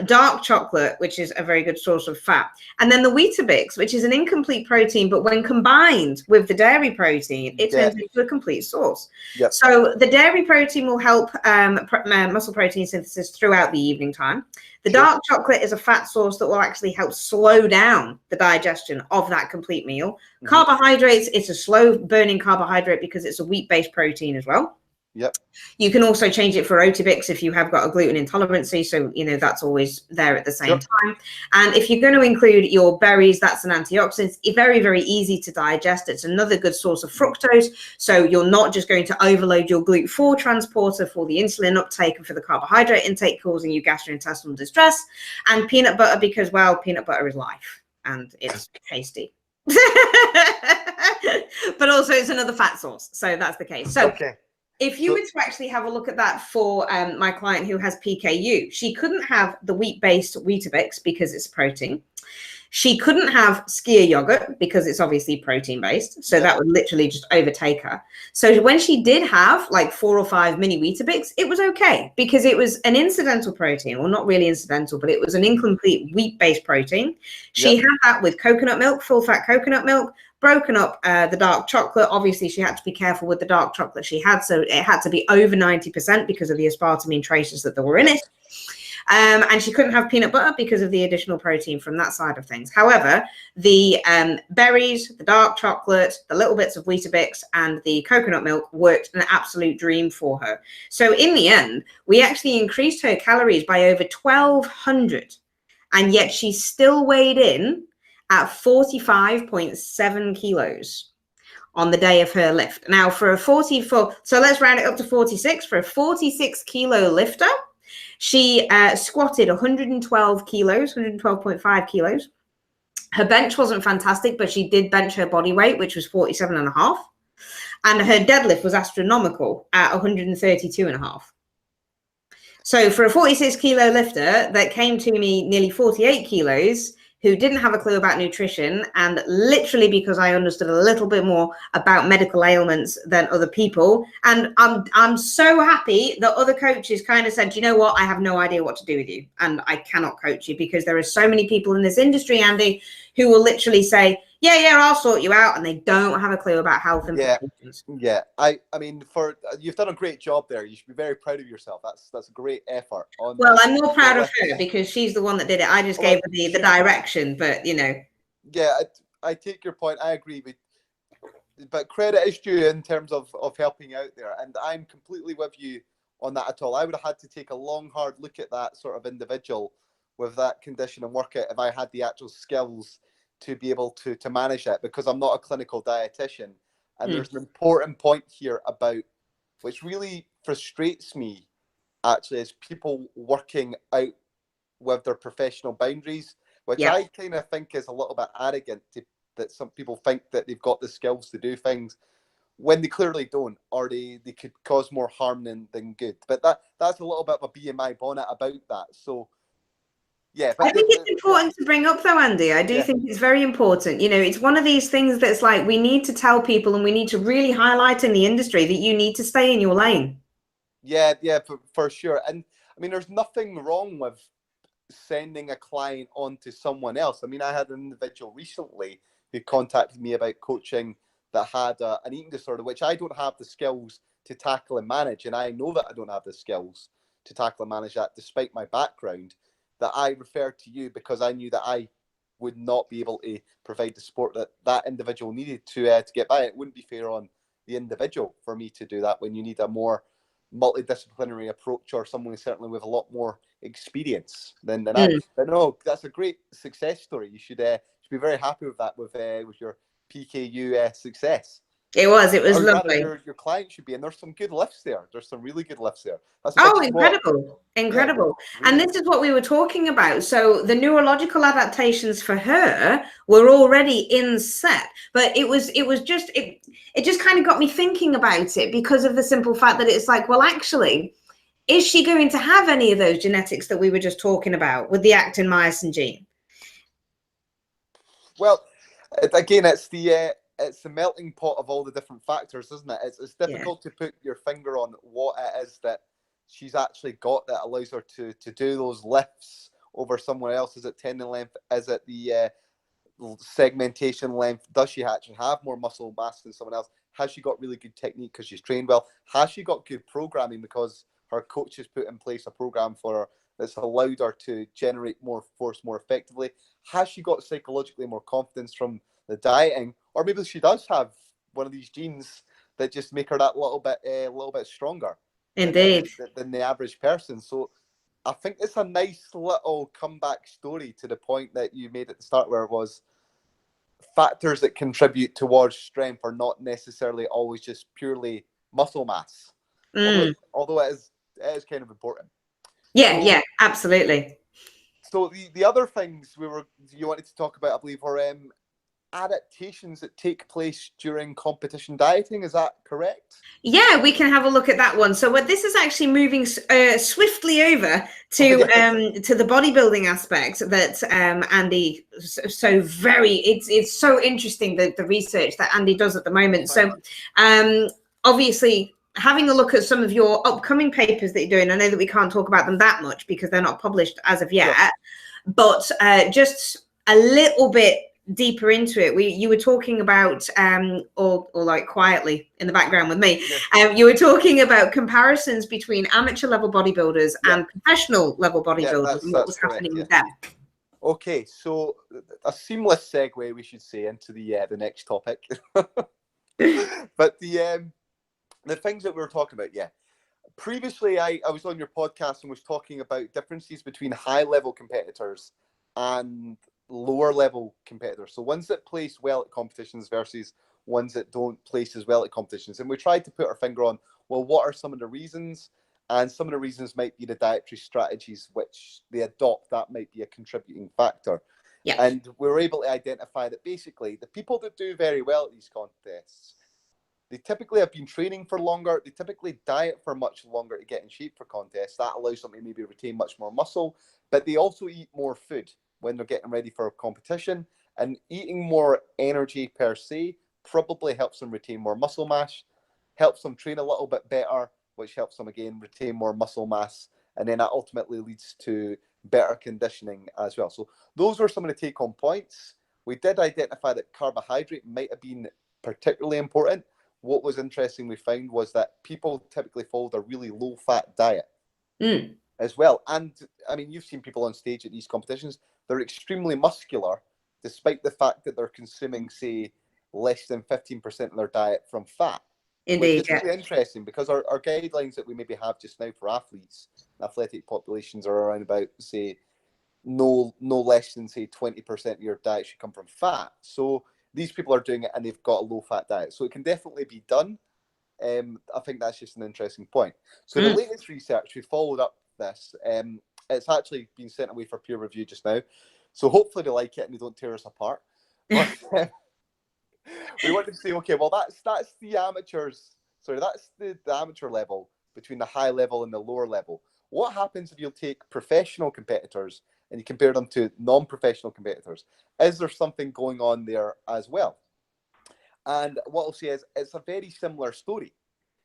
dark chocolate, which is a very good source of fat, and then the Weetabix, which is an incomplete protein, but when combined with the dairy protein, it turns into a complete source. Yep. So the dairy protein will help muscle protein synthesis throughout the evening time. The dark chocolate is a fat source that will actually help slow down the digestion of that complete meal. Carbohydrates, it's a slow burning carbohydrate because it's a wheat-based protein as well. Yep. You can also change it for Oatibix if you have got a gluten intolerance. So, that's always there at the same time. And if you're going to include your berries, that's an antioxidant. It's very, very easy to digest. It's another good source of fructose. So you're not just going to overload your GLUT4 transporter for the insulin uptake and for the carbohydrate intake, causing you gastrointestinal distress. And peanut butter, because, well, peanut butter is life and it's tasty. But also it's another fat source. So that's the case. So if you were to actually have a look at that for my client who has PKU, she couldn't have the wheat-based Weetabix because it's protein. She couldn't have skyr yogurt because it's obviously protein-based. So that would literally just overtake her. So when she did have like 4 or 5 mini Weetabix, it was okay because it was an incidental protein, or not really incidental, but it was an incomplete wheat-based protein. She had that with coconut milk, full-fat coconut milk, broken up the dark chocolate. Obviously, she had to be careful with the dark chocolate she had. So it had to be over 90% because of the aspartame traces that were in it. And she couldn't have peanut butter because of the additional protein from that side of things. However, the berries, the dark chocolate, the little bits of Weetabix, and the coconut milk worked an absolute dream for her. So in the end, we actually increased her calories by over 1,200. And yet she still weighed in at 45.7 kilos on the day of her lift. Now for a 44, so let's round it up to 46. For a 46 kilo lifter, she squatted 112 kilos, 112.5 kilos. Her bench wasn't fantastic, but she did bench her body weight, which was 47.5. And her deadlift was astronomical at 132.5. So for a 46 kilo lifter that came to me nearly 48 kilos, who didn't have a clue about nutrition, and literally because I understood a little bit more about medical ailments than other people. And I'm so happy that other coaches kind of said, you know what, I have no idea what to do with you. And I cannot coach you because there are so many people in this industry, Andy, who will literally say, yeah, I'll sort you out. And they don't have a clue about health implications. Yeah. I mean, you've done a great job there. You should be very proud of yourself. That's a great effort. Well, I'm more proud of her because she's the one that did it. I just gave her the direction, but Yeah, I take your point. I agree with, but credit is due in terms of helping out there. And I'm completely with you on that at all. I would have had to take a long, hard look at that sort of individual with that condition and work it if I had the actual skills to be able to manage it, because I'm not a clinical dietitian. And there's an important point here about, which really frustrates me actually, is people working out with their professional boundaries, which I kind of think is a little bit arrogant that some people think that they've got the skills to do things when they clearly don't, or they could cause more harm than good. But that's a little bit of a bee in my bonnet about that. So yeah, but I think it's important to bring up though, Andy. I do think it's very important. It's one of these things that's like, we need to tell people and we need to really highlight in the industry that you need to stay in your lane. Yeah, for sure. And I mean, there's nothing wrong with sending a client on to someone else. I mean, I had an individual recently who contacted me about coaching that had an eating disorder, which I don't have the skills to tackle and manage. And I know that I don't have the skills to tackle and manage that despite my background, that I referred to you because I knew that I would not be able to provide the support that individual needed to get by. It wouldn't be fair on the individual for me to do that when you need a more multidisciplinary approach, or someone certainly with a lot more experience than I. But no, that's a great success story. You should be very happy with that, with your PKU success. It was Or rather, lovely. your client should be, and there's some good lifts there. There's some really good lifts there. That's incredible. Yeah, really. And this is what we were talking about. So the neurological adaptations for her were already in set, but it just kind of got me thinking about it, because of the simple fact that it's like, well, actually, is she going to have any of those genetics that we were just talking about with the actin myosin gene? Well, again, it's the melting pot of all the different factors, isn't it? It's difficult to put your finger on what it is that she's actually got that allows her to do those lifts over someone else. Is it tendon length? Is it the segmentation length? Does she actually have more muscle mass than someone else? Has she got really good technique because she's trained well? Has she got good programming because her coach has put in place a program for her that's allowed her to generate more force more effectively? Has she got psychologically more confidence from the dieting? Or maybe she does have one of these genes that just make her that little bit stronger. Indeed. Than the average person. So I think it's a nice little comeback story to the point that you made at the start, where it was factors that contribute towards strength are not necessarily always just purely muscle mass. Although it is kind of important. Yeah, absolutely. So the other things you wanted to talk about, I believe, were adaptations that take place during competition dieting. Is that correct? Yeah, we can have a look at that one. So this is actually moving swiftly over to the bodybuilding aspect that Andy it's so interesting, the research that Andy does at the moment. So obviously, having a look at some of your upcoming papers that you're doing, I know that we can't talk about them that much because they're not published as of yet, but just a little bit deeper into it, you were talking about or like quietly in the background with me, you were talking about comparisons between amateur level bodybuilders and professional level bodybuilders, and what was happening with them. Okay, so a seamless segue, we should say, into the next topic. But the things that we were talking about, previously I was on your podcast and was talking about differences between high level competitors and lower level competitors. So ones that place well at competitions versus ones that don't place as well at competitions. And we tried to put our finger on, well, what are some of the reasons? And some of the reasons might be the dietary strategies which they adopt. That might be a contributing factor. Yeah. And we were able to identify that basically the people that do very well at these contests, they typically have been training for longer. They typically diet for much longer to get in shape for contests. That allows them to maybe retain much more muscle, but they also eat more food when they're getting ready for a competition, and eating more energy per se probably helps them retain more muscle mass, helps them train a little bit better, which helps them again retain more muscle mass, and then that ultimately leads to better conditioning as well. So those were some of the take-home points. We did identify that carbohydrate might have been particularly important. What was interesting we found was that people typically followed a really low-fat diet as well. And I mean, you've seen people on stage at these competitions. They're extremely muscular, despite the fact that they're consuming, say, less than 15% of their diet from fat. Indeed, which is really interesting, because our guidelines that we maybe have just now for athletes, athletic populations, are around about, say, no less than, say, 20% of your diet should come from fat. So these people are doing it and they've got a low-fat diet. So it can definitely be done. I think that's just an interesting point. So the latest research, we followed up this. It's actually been sent away for peer review just now. So hopefully they like it and they don't tear us apart. But we wanted to say, okay, well, that's the amateurs. Sorry, that's the amateur level between the high level and the lower level. What happens if you take professional competitors and you compare them to non-professional competitors? Is there something going on there as well? And what I'll say is it's a very similar story.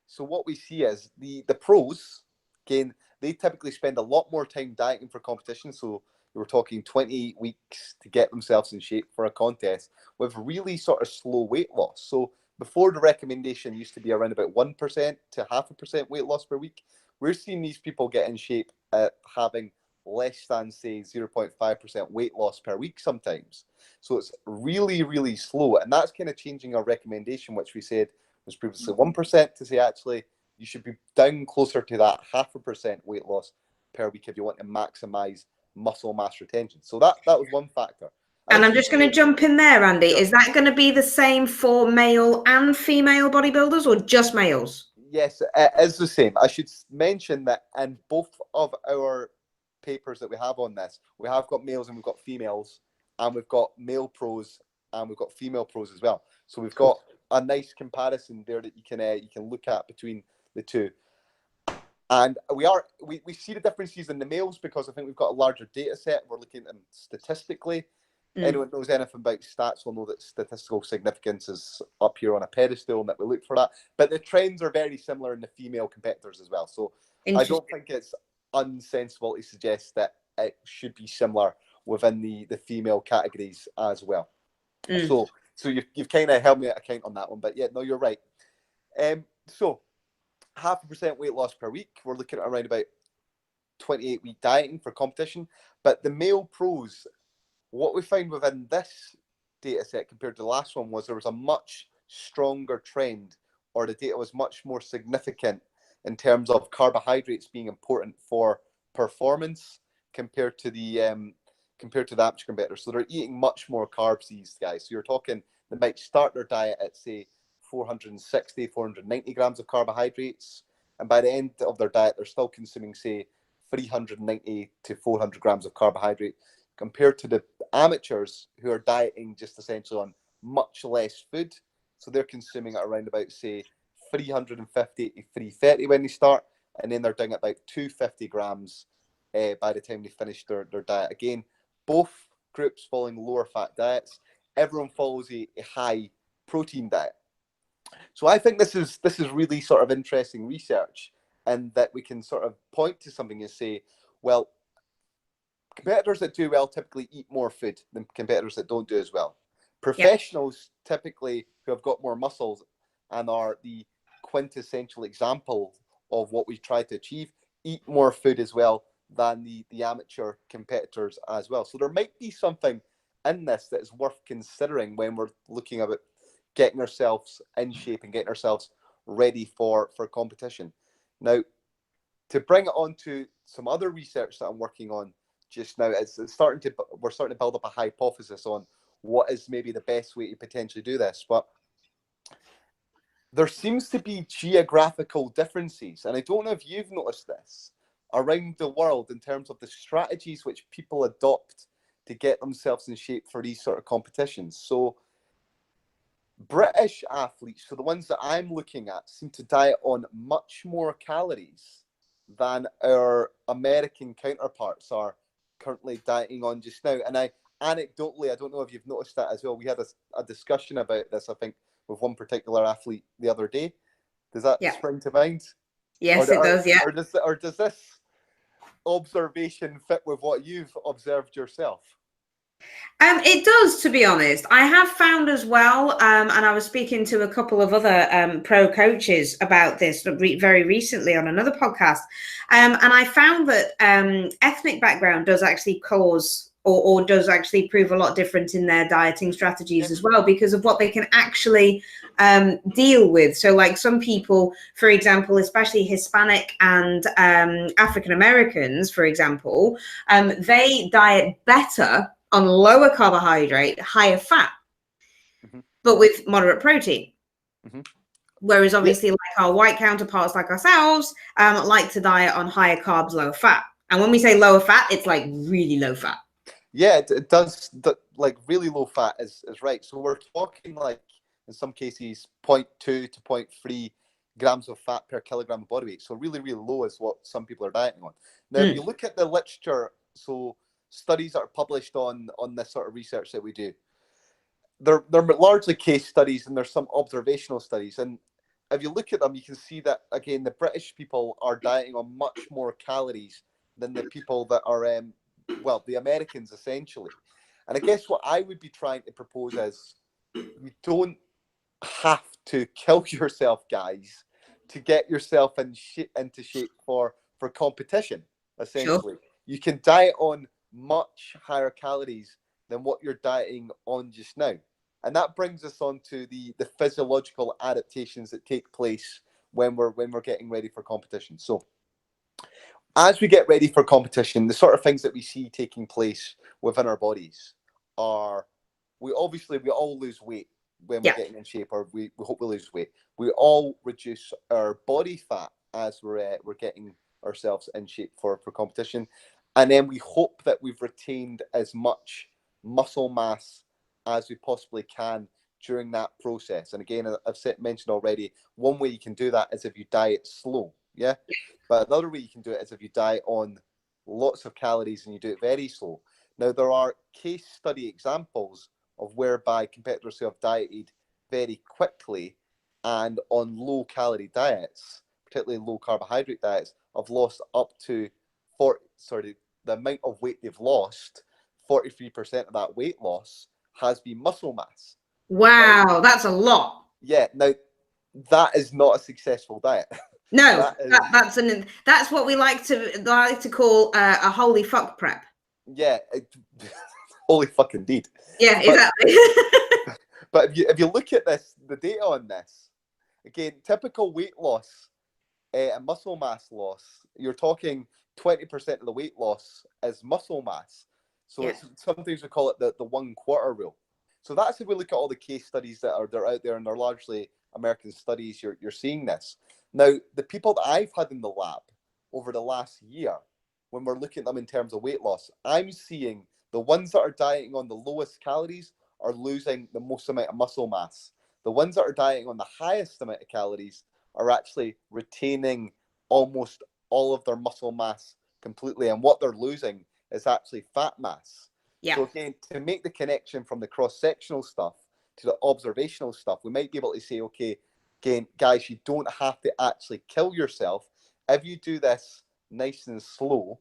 So what we see is the pros, again, they typically spend a lot more time dieting for competition. So we're talking 28 weeks to get themselves in shape for a contest with really sort of slow weight loss. So before, the recommendation used to be around about 1% to 0.5% weight loss per week. We're seeing these people get in shape at having less than, say, 0.5% weight loss per week sometimes. So it's really, really slow. And that's kind of changing our recommendation, which we said was previously 1%, to say, actually, you should be down closer to that 0.5% weight loss per week if you want to maximize muscle mass retention. So that was one factor. And I'm just going to jump in there, Andy. Sure. Is that going to be the same for male and female bodybuilders, or just males? Yes, it is the same. I should mention that in both of our papers that we have on this, we have got males and we've got females, and we've got male pros and we've got female pros as well. So we've got a nice comparison there that you can look at between the two. And we see the differences in the males because I think we've got a larger data set. We're looking at them statistically. Anyone knows anything about stats will know that statistical significance is up here on a pedestal and that we look for that. But the trends are very similar in the female competitors as well. So I don't think it's unsensible to suggest that it should be similar within the female categories as well. So you've kind of held me at account on that one. But yeah, no, you're right. So 0.5% weight loss per week. We're looking at around about 28-week dieting for competition. But the male pros, what we found within this data set compared to the last one was there was a much stronger trend, or the data was much more significant in terms of carbohydrates being important for performance compared to the amateur competitors. So they're eating much more carbs, these guys. So you're talking they might start their diet at, say, 460, 490 grams of carbohydrates, and by the end of their diet, they're still consuming, say, 390 to 400 grams of carbohydrate, compared to the amateurs who are dieting just essentially on much less food. So they're consuming at around about, say, 350 to 330 when they start, and then they're doing about 250 grams by the time they finish their diet. Again, both groups following lower fat diets. Everyone follows a high protein diet. So I think this is really sort of interesting research, and that we can sort of point to something and say, well, competitors that do well typically eat more food than competitors that don't do as well. Professionals typically who have got more muscles and are the quintessential example of what we try to achieve eat more food as well than the amateur competitors as well. So there might be something in this that is worth considering when we're looking at getting ourselves in shape and getting ourselves ready for competition. Now, to bring it on to some other research that I'm working on just now, we're starting to build up a hypothesis on what is maybe the best way to potentially do this. But there seems to be geographical differences, and I don't know if you've noticed this, around the world in terms of the strategies which people adopt to get themselves in shape for these sort of competitions. So British athletes, so the ones that I'm looking at, seem to diet on much more calories than our American counterparts are currently dieting on just now. And anecdotally, I don't know if you've noticed that as well. We had a discussion about this, I think, with one particular athlete the other day. Does that spring to mind? Yes, it does, yeah. Or does this observation fit with what you've observed yourself? It does, to be honest. I have found as well, and I was speaking to a couple of other pro coaches about this very recently on another podcast, and I found that ethnic background does actually cause or does actually prove a lot different in their dieting strategies as well, because of what they can actually deal with. So like some people, for example, especially Hispanic and African Americans, for example, they diet better on lower carbohydrate, higher fat, but with moderate protein. Whereas obviously like our white counterparts like ourselves like to diet on higher carbs, lower fat. And when we say lower fat, it's like really low fat. Yeah, it does. Like really low fat is right. So we're talking like in some cases 0.2 to 0.3 grams of fat per kilogram of body weight. So really, really low is what some people are dieting on. Now, if you look at the literature, so studies that are published on this sort of research that we do, they're largely case studies, and there's some observational studies. And if you look at them, you can see that, again, the British people are dieting on much more calories than the people that are the Americans, essentially. And I guess what I would be trying to propose is you don't have to kill yourself, guys, to get yourself into shape for competition, essentially. Sure. You can diet on much higher calories than what you're dieting on just now. And that brings us on to the physiological adaptations that take place when we're getting ready for competition. So as we get ready for competition, the sort of things that we see taking place within our bodies are, we all lose weight when we're getting in shape, or we hope we lose weight. We all reduce our body fat as we're getting ourselves in shape for competition. And then we hope that we've retained as much muscle mass as we possibly can during that process. And again, I've mentioned already, one way you can do that is if you diet slow, yeah? But another way you can do it is if you diet on lots of calories and you do it very slow. Now, there are case study examples of whereby competitors who have dieted very quickly and on low calorie diets, particularly low carbohydrate diets, have lost up to the amount of weight they've lost, 43% of that weight loss has been muscle mass. Wow, that's a lot. Yeah, now that is not a successful diet. No, that's what we like to call a holy fuck prep. Yeah, holy fuck indeed. Yeah, exactly. But if you look at the data on this, again, typical weight loss and muscle mass loss, you're talking 20% of the weight loss is muscle mass. So it's, sometimes we call it the 1/4 rule. So that's if we look at all the case studies that are out there, and they're largely American studies, you're seeing this. Now, the people that I've had in the lab over the last year, when we're looking at them in terms of weight loss, I'm seeing the ones that are dieting on the lowest calories are losing the most amount of muscle mass. The ones that are dieting on the highest amount of calories are actually retaining almost all of their muscle mass completely. And what they're losing is actually fat mass. Yeah. So again, to make the connection from the cross-sectional stuff to the observational stuff, we might be able to say, okay, again, guys, you don't have to actually kill yourself. If you do this nice and slow,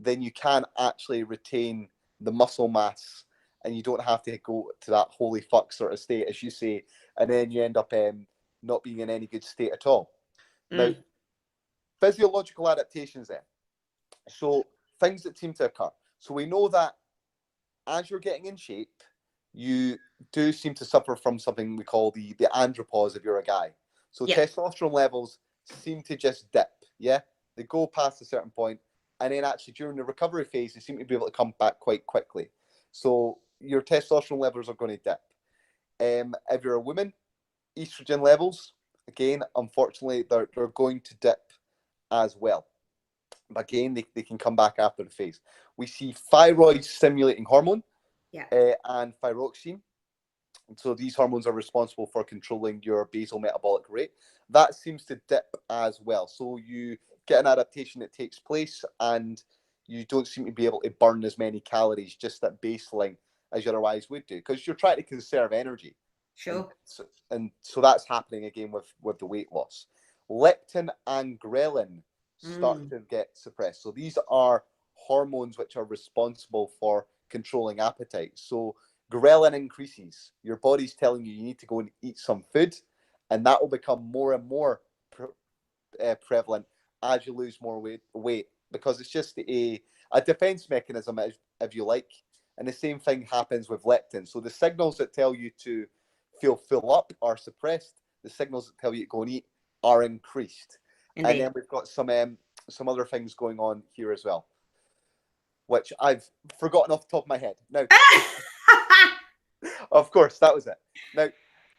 then you can actually retain the muscle mass, and you don't have to go to that holy fuck sort of state, as you say, and then you end up not being in any good state at all. Now, physiological adaptations then. So things that seem to occur. So we know that as you're getting in shape, you do seem to suffer from something we call the andropause if you're a guy. So testosterone levels seem to just dip, yeah? They go past a certain point, and then actually during the recovery phase, they seem to be able to come back quite quickly. So your testosterone levels are going to dip. If you're a woman, estrogen levels, again, unfortunately, they're going to dip as well. But again, they can come back after the phase. We see thyroid stimulating hormone and thyroxine. So these hormones are responsible for controlling your basal metabolic rate. That seems to dip as well. So you get an adaptation that takes place, and you don't seem to be able to burn as many calories just at baseline as you otherwise would do, because you're trying to conserve energy. Sure. And so that's happening again with the weight loss. Leptin and ghrelin start to get suppressed. So these are hormones which are responsible for controlling appetite. So ghrelin increases. Your body's telling you need to go and eat some food, and that will become more and more prevalent as you lose more weight, because it's just a defense mechanism, if you like. And the same thing happens with leptin. So the signals that tell you to feel full up are suppressed. The signals that tell you to go and eat are increased. Indeed. And then we've got some other things going on here as well, which I've forgotten off the top of my head. Now, of course, that was it. Now,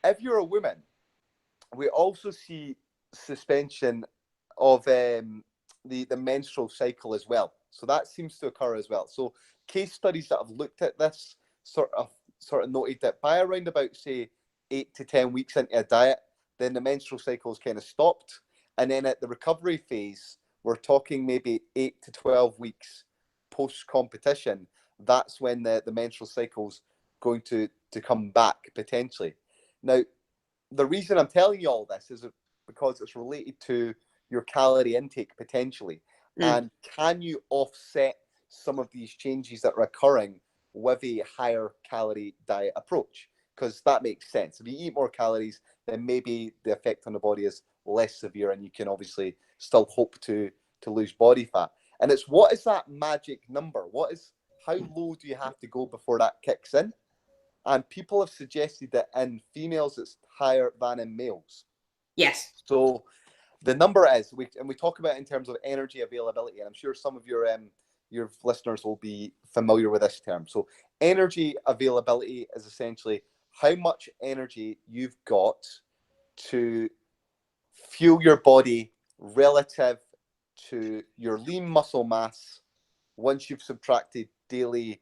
if you're a woman, we also see suspension of the menstrual cycle as well. So that seems to occur as well. So case studies that have looked at this sort of noted that by around about, say, 8 to 10 weeks into a diet, then the menstrual cycle is kind of stopped. And then at the recovery phase, we're talking maybe 8 to 12 weeks post-competition. That's when the menstrual cycle's going to come back, potentially. Now, the reason I'm telling you all this is because it's related to your calorie intake, potentially. And can you offset some of these changes that are occurring with a higher calorie diet approach? Because that makes sense. If you eat more calories, then maybe the effect on the body is less severe, and you can obviously still hope to lose body fat. And it's, what is that magic number? How low do you have to go before that kicks in? And people have suggested that in females it's higher than in males. Yes. So The number is, we talk about it in terms of energy availability, and I'm sure some of your listeners will be familiar with this term. So energy availability is essentially how much energy you've got to fuel your body relative to your lean muscle mass once you've subtracted daily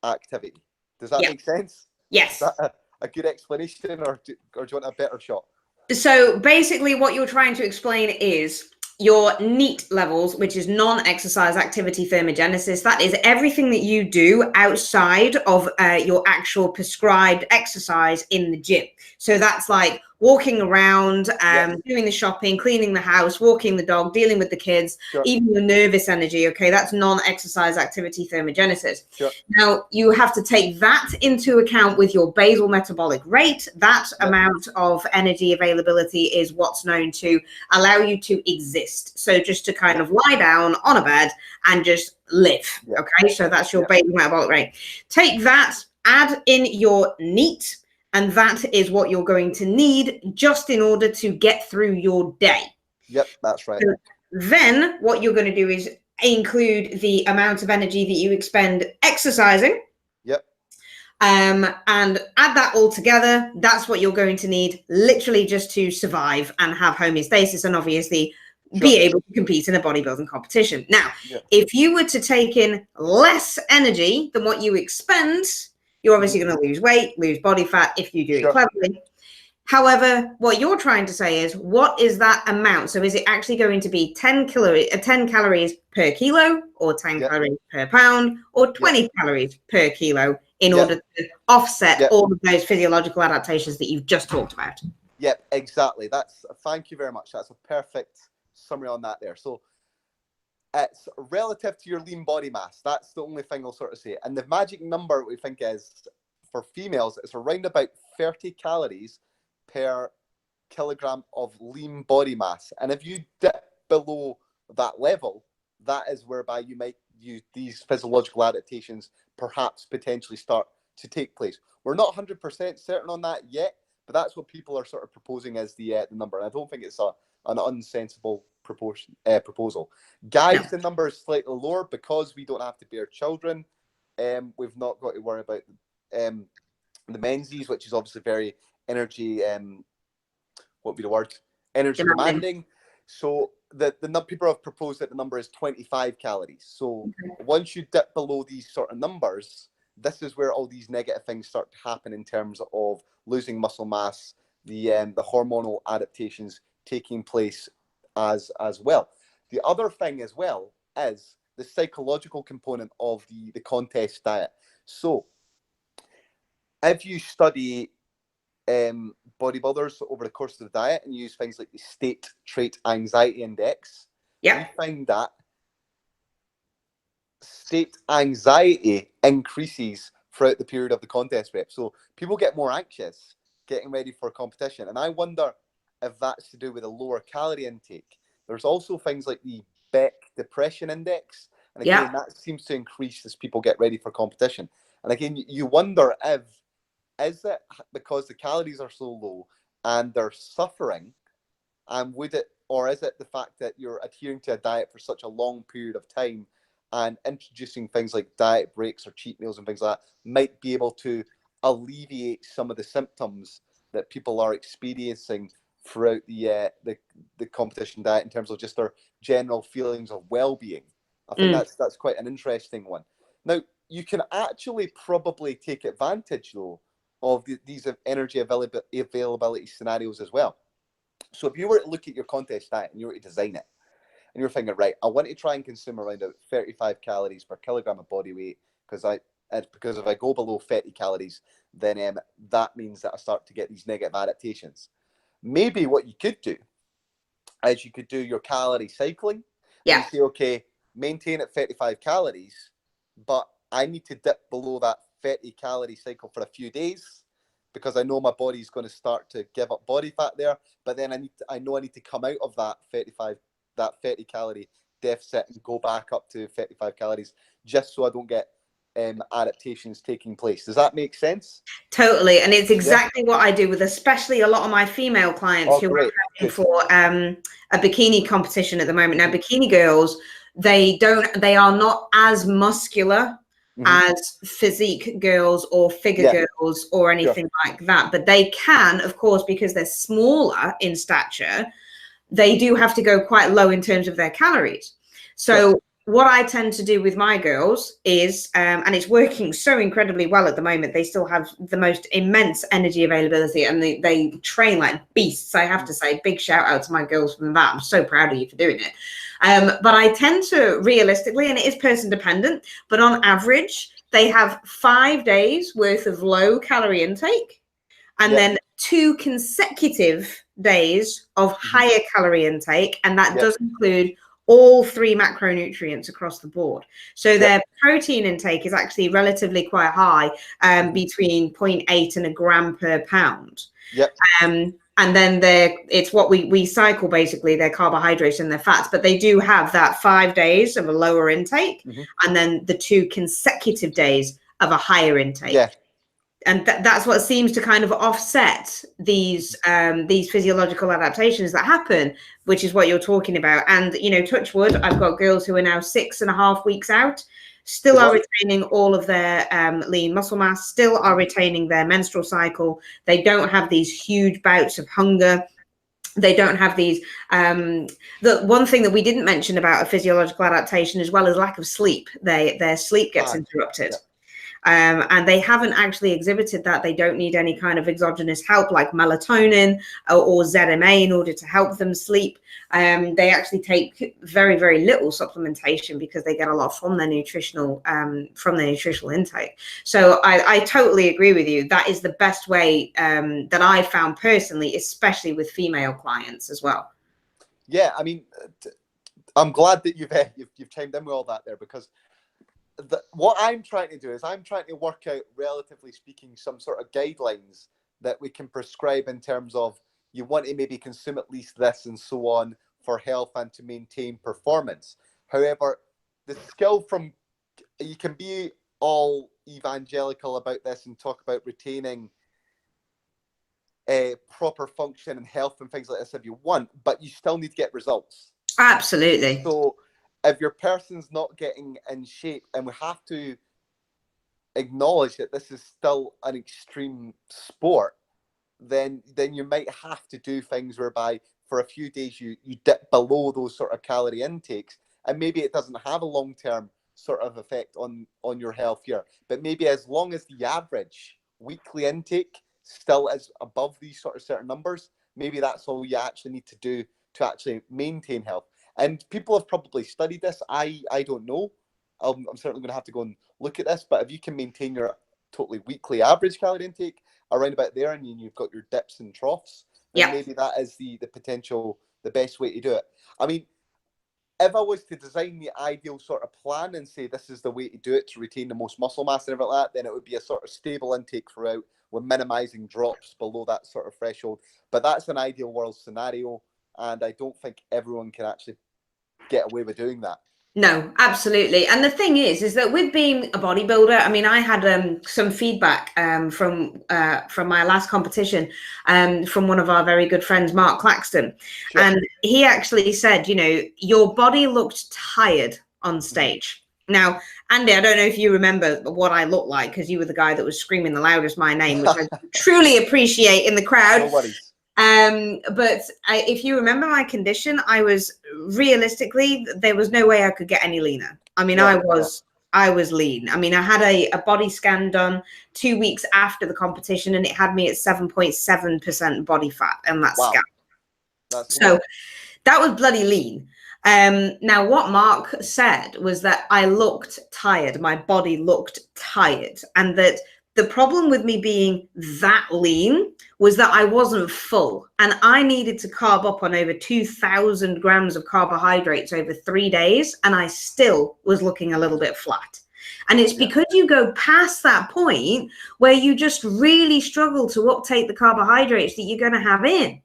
activity. Does that make sense? Yes. Is that a good explanation, or do you want a better shot? So basically what you're trying to explain is your NEAT levels, which is non-exercise activity thermogenesis. That is everything that you do outside of your actual prescribed exercise in the gym. So that's like walking around, doing the shopping, cleaning the house, walking the dog, dealing with the kids, even your nervous energy. Okay, that's non-exercise activity thermogenesis. Now you have to take that into account with your basal metabolic rate. That amount of energy availability is what's known to allow you to exist. So just to kind of lie down on a bed and just live. Okay, so that's your basal metabolic rate. Take that, add in your NEAT, and that is what you're going to need just in order to get through your day. Yep, that's right. So then what you're going to do is include the amount of energy that you expend exercising. Yep. And add that all together. That's what you're going to need literally just to survive and have homeostasis and obviously be able to compete in a bodybuilding competition. Now, if you were to take in less energy than what you expend, you're obviously going to lose weight, lose body fat if you do it cleverly. However, what you're trying to say is, what is that amount? So is it actually going to be 10 calories per kilo, or 10 calories per pound, or 20 calories per kilo in order to offset all of those physiological adaptations that you've just talked about? Yep, exactly. Thank you very much. That's a perfect summary on that there. So it's relative to your lean body mass. That's the only thing I'll sort of say. And the magic number we think is, for females, it's around about 30 calories per kilogram of lean body mass. And if you dip below that level, that is whereby these physiological adaptations perhaps potentially start to take place. We're not 100% certain on that yet, but that's what people are sort of proposing as the number. And I don't think it's an unsensible proposal. Guys, the number is slightly lower because we don't have to bear children. We've not got to worry about the menses, which is obviously very energy what would be the word? Energy demanding. So the people have proposed that the number is 25 calories. So once you dip below these sort of numbers, this is where all these negative things start to happen in terms of losing muscle mass, the hormonal adaptations taking place as well. The other thing as well is the psychological component of the contest diet. So if you study bodybuilders over the course of the diet and use things like the state trait anxiety index, you find that state anxiety increases throughout the period of the contest prep. So people get more anxious getting ready for a competition. And I wonder if that's to do with a lower calorie intake. There's also things like the Beck depression index. And again, that seems to increase as people get ready for competition. And again, you wonder is it because the calories are so low and they're suffering, and or is it the fact that you're adhering to a diet for such a long period of time and introducing things like diet breaks or cheat meals and things like that might be able to alleviate some of the symptoms that people are experiencing throughout the competition diet in terms of just their general feelings of well-being. I think that's quite an interesting one. Now, you can actually probably take advantage, though, of these energy availability scenarios as well. So if you were to look at your contest diet and you were to design it, and you're thinking, right, I want to try and consume around 35 calories per kilogram of body weight, because if I go below 30 calories, then that means that I start to get these negative adaptations. Maybe what you could do is you could do your calorie cycling. You say, okay, maintain at 35 calories, but I need to dip below that 30 calorie cycle for a few days because I know my body's going to start to give up body fat there. But then I know I need to come out of that 30 calorie deficit and go back up to 35 calories just so I don't get adaptations taking place. Does that make sense? Totally. And it's exactly what I do with especially a lot of my female clients who have prepping for a bikini competition at the moment. Now, bikini girls, they are not as muscular as physique girls or figure girls or anything like that, but they can, of course, because they're smaller in stature, they do have to go quite low in terms of their calories. So what I tend to do with my girls is, and it's working so incredibly well at the moment, they still have the most immense energy availability, and they train like beasts. I have to say, big shout out to my girls from that. I'm so proud of you for doing it. But I tend to realistically, and it is person dependent, but on average, they have 5 days worth of low calorie intake, and then 2 consecutive days of higher calorie intake. And that does include all 3 macronutrients across the board. So their protein intake is actually relatively quite high, between 0.8 and a gram per pound. And then it's what we cycle basically their carbohydrates and their fats, but they do have that 5 days of a lower intake, and then the 2 consecutive days of a higher intake. And that's what seems to kind of offset these physiological adaptations that happen, which is what you're talking about. And, you know, touch wood, I've got girls who are now 6.5 weeks out, still are retaining all of their lean muscle mass, still are retaining their menstrual cycle. They don't have these huge bouts of hunger. They don't have these, the one thing that we didn't mention about a physiological adaptation as well is lack of sleep. Their sleep gets interrupted. And they haven't actually exhibited that. They don't need any kind of exogenous help like melatonin or ZMA in order to help them sleep. They actually take very, very little supplementation because they get a lot from their nutritional intake. So I totally agree with you. That is the best way that I've found personally, especially with female clients as well. Yeah, I mean, I'm glad that you've chimed in with all that there, because what I'm trying to do is I'm trying to work out, relatively speaking, some sort of guidelines that we can prescribe in terms of you want to maybe consume at least this and so on for health and to maintain performance. However, the skill from, you can be all evangelical about this and talk about retaining proper function and health and things like this if you want, but you still need to get results. Absolutely. So if your person's not getting in shape, and we have to acknowledge that this is still an extreme sport, then you might have to do things whereby for a few days you dip below those sort of calorie intakes, and maybe it doesn't have a long-term sort of effect on your health here, but maybe as long as the average weekly intake still is above these sort of certain numbers, maybe that's all you actually need to do to actually maintain health. And people have probably studied this. I don't know. I'm certainly going to have to go and look at this. But if you can maintain your totally weekly average calorie intake around about there, and you've got your dips and troughs, then maybe that is the potential, the best way to do it. I mean, if I was to design the ideal sort of plan and say this is the way to do it to retain the most muscle mass and everything like that, then it would be a sort of stable intake throughout with minimizing drops below that sort of threshold. But that's an ideal world scenario, and I don't think everyone can actually get away with doing that. No, absolutely. And the thing is that with being a bodybuilder, I mean, I had some feedback from my last competition from one of our very good friends, Mark Claxton. Sure. And he actually said, you know, your body looked tired on stage. Now, Andy, I don't know if you remember what I looked like, because you were the guy that was screaming the loudest my name, which I truly appreciate in the crowd. No worries. But if you remember my condition, I was realistically, there was no way I could get any leaner. I mean, I was lean. I mean, I had a body scan done 2 weeks after the competition, and it had me at 7.7% body fat in that scan. So that was bloody lean. Now, what Mark said was that I looked tired. My body looked tired, and that the problem with me being that lean was that I wasn't full, and I needed to carb up on over 2,000 grams of carbohydrates over 3 days, and I still was looking a little bit flat. And it's because you go past that point where you just really struggle to uptake the carbohydrates that you're going to have in.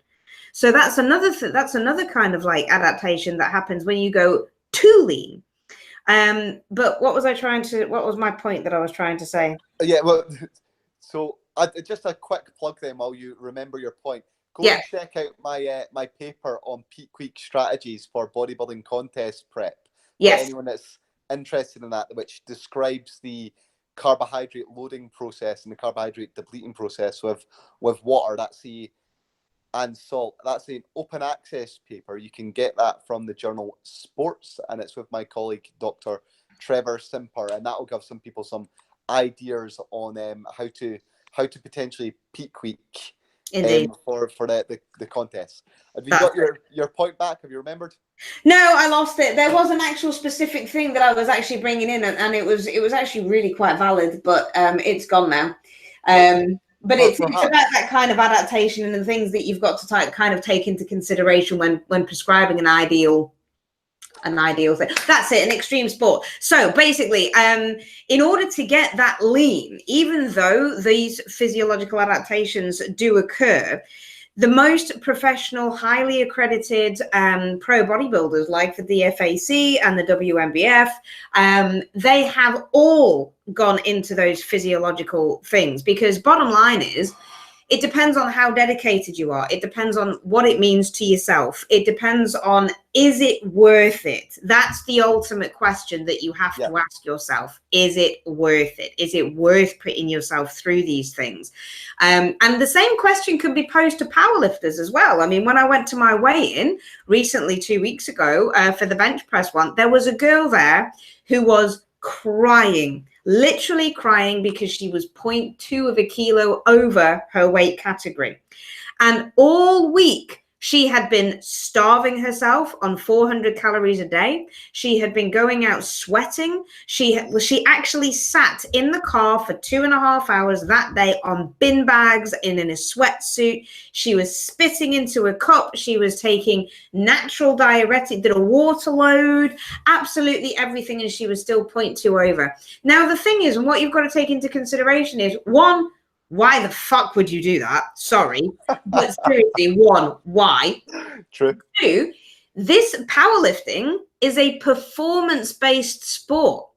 So that's another kind of like adaptation that happens when you go too lean. But what was my point that I was trying to say? Yeah, well, so just a quick plug then while you remember your point. go and check out my paper on peak week strategies for bodybuilding contest prep. Yes. For anyone that's interested in that, which describes the carbohydrate loading process and the carbohydrate depleting process with water. And salt. That's an open access paper. You can get that from the journal Sports, and it's with my colleague Dr. Trevor Simper, and that will give some people some ideas on how to potentially peak week for the contest. Have you got your point back? Have you remembered? No, I lost it. There was an actual specific thing that I was actually bringing in, and it was actually really quite valid, but it's gone now. But it's about that kind of adaptation and the things that you've got to kind of take into consideration when prescribing an ideal thing. That's it, an extreme sport. So basically, in order to get that lean, even though these physiological adaptations do occur, the most professional, highly accredited pro bodybuilders like the DFAC and the WMBF, they have all gone into those physiological things, because bottom line is, it depends on how dedicated you are. It depends on what it means to yourself. It depends on, is it worth it? That's the ultimate question that you have to ask yourself. Is it worth it? Is it worth putting yourself through these things? And the same question could be posed to powerlifters as well. I mean, when I went to my weigh-in recently, 2 weeks ago, for the bench press one, there was a girl there who was crying, literally crying, because she was 0.2 of a kilo over her weight category. And all week she had been starving herself on 400 calories a day. She had been going out sweating. She actually sat in the car for 2.5 hours that day on bin bags in a sweatsuit. She was spitting into a cup. She was taking natural diuretic, did a water load, absolutely everything, and she was still 0.2 over. Now, the thing is, and what you've got to take into consideration is, one, why the fuck would you do that? Sorry. But seriously, one, why? True. Two, this powerlifting is a performance-based sport.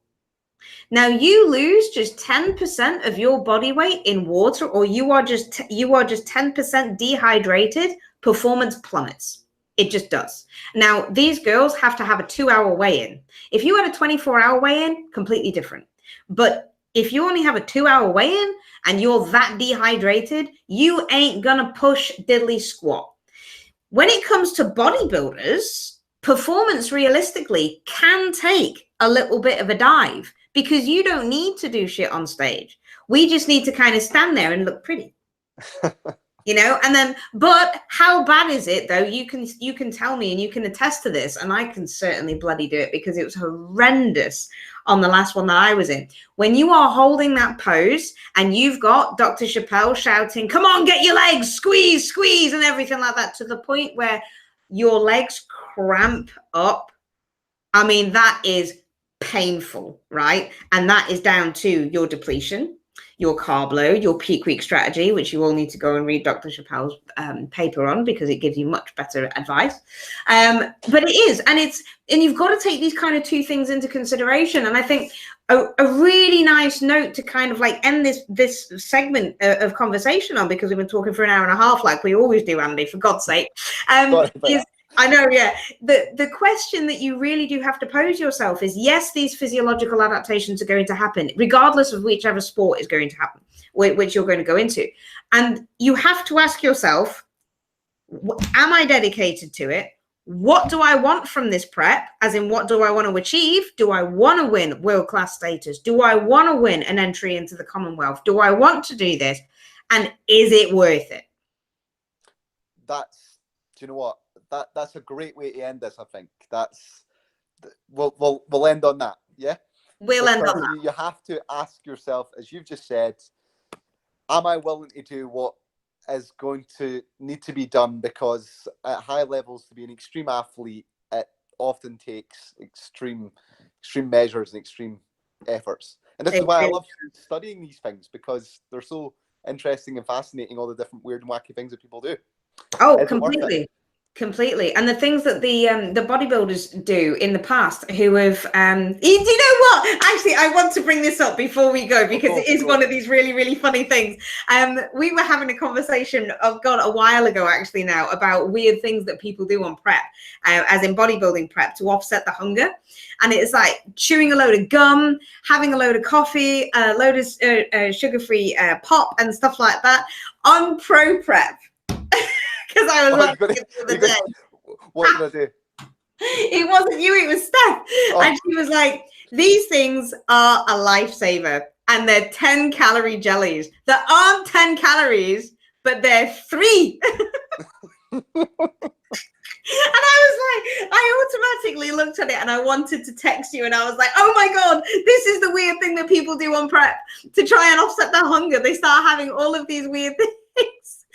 Now, you lose just 10% of your body weight in water, or you are just 10% dehydrated, performance plummets. It just does. Now, these girls have to have a 2-hour weigh-in. If you had a 24-hour weigh-in, completely different. But if you only have a 2-hour weigh-in and you're that dehydrated, you ain't gonna push diddly squat. When it comes to bodybuilders, performance realistically can take a little bit of a dive, because you don't need to do shit on stage. We just need to kind of stand there and look pretty. You know, and then, but how bad is it though? You can tell me, and you can attest to this, and I can certainly bloody do it, because it was horrendous on the last one that I was in. When you are holding that pose and you've got Dr. Chappell shouting, "Come on, get your legs, squeeze, squeeze," and everything like that, to the point where your legs cramp up. I mean, that is painful, right? And that is down to your depletion, your carb load, your peak week strategy, which you all need to go and read Dr. Chappell's paper on, because it gives you much better advice. But it is, and you've got to take these kind of two things into consideration. And I think a really nice note to kind of like end this segment of conversation on, because we've been talking for an hour and a half, like we always do, Andy, for God's sake, is, I know, yeah. The question that you really do have to pose yourself is, yes, these physiological adaptations are going to happen, regardless of whichever sport is going to happen, which you're going to go into. And you have to ask yourself, am I dedicated to it? What do I want from this prep? As in, what do I want to achieve? Do I want to win world-class status? Do I want to win an entry into the Commonwealth? Do I want to do this? And is it worth it? Do you know what? That's a great way to end this. I think we'll end on that. Yeah, we'll end on that. You have to ask yourself, as you've just said, am I willing to do what is going to need to be done? Because at high levels, to be an extreme athlete, it often takes extreme measures and extreme efforts. And this is why I love studying these things, because they're so interesting and fascinating, all the different weird and wacky things that people do. Oh, completely. Completely. And the things that the bodybuilders do in the past who have do you know what, actually I want to bring this up before we go, because it is one of these really, really funny things. We were having a conversation a while ago actually now about weird things that people do on prep, as in bodybuilding prep, to offset the hunger. And it's like chewing a load of gum, having a load of coffee, a load of sugar-free pop and stuff like that on pro prep. Because I was watching it the other day. What did I do? It wasn't you, it was Steph. Oh. And she was like, these things are a lifesaver. And they're 10-calorie jellies that aren't 10 calories, but they're 3. And I was like, I automatically looked at it and I wanted to text you. And I was like, oh my God, this is the weird thing that people do on prep to try and offset their hunger. They start having all of these weird things.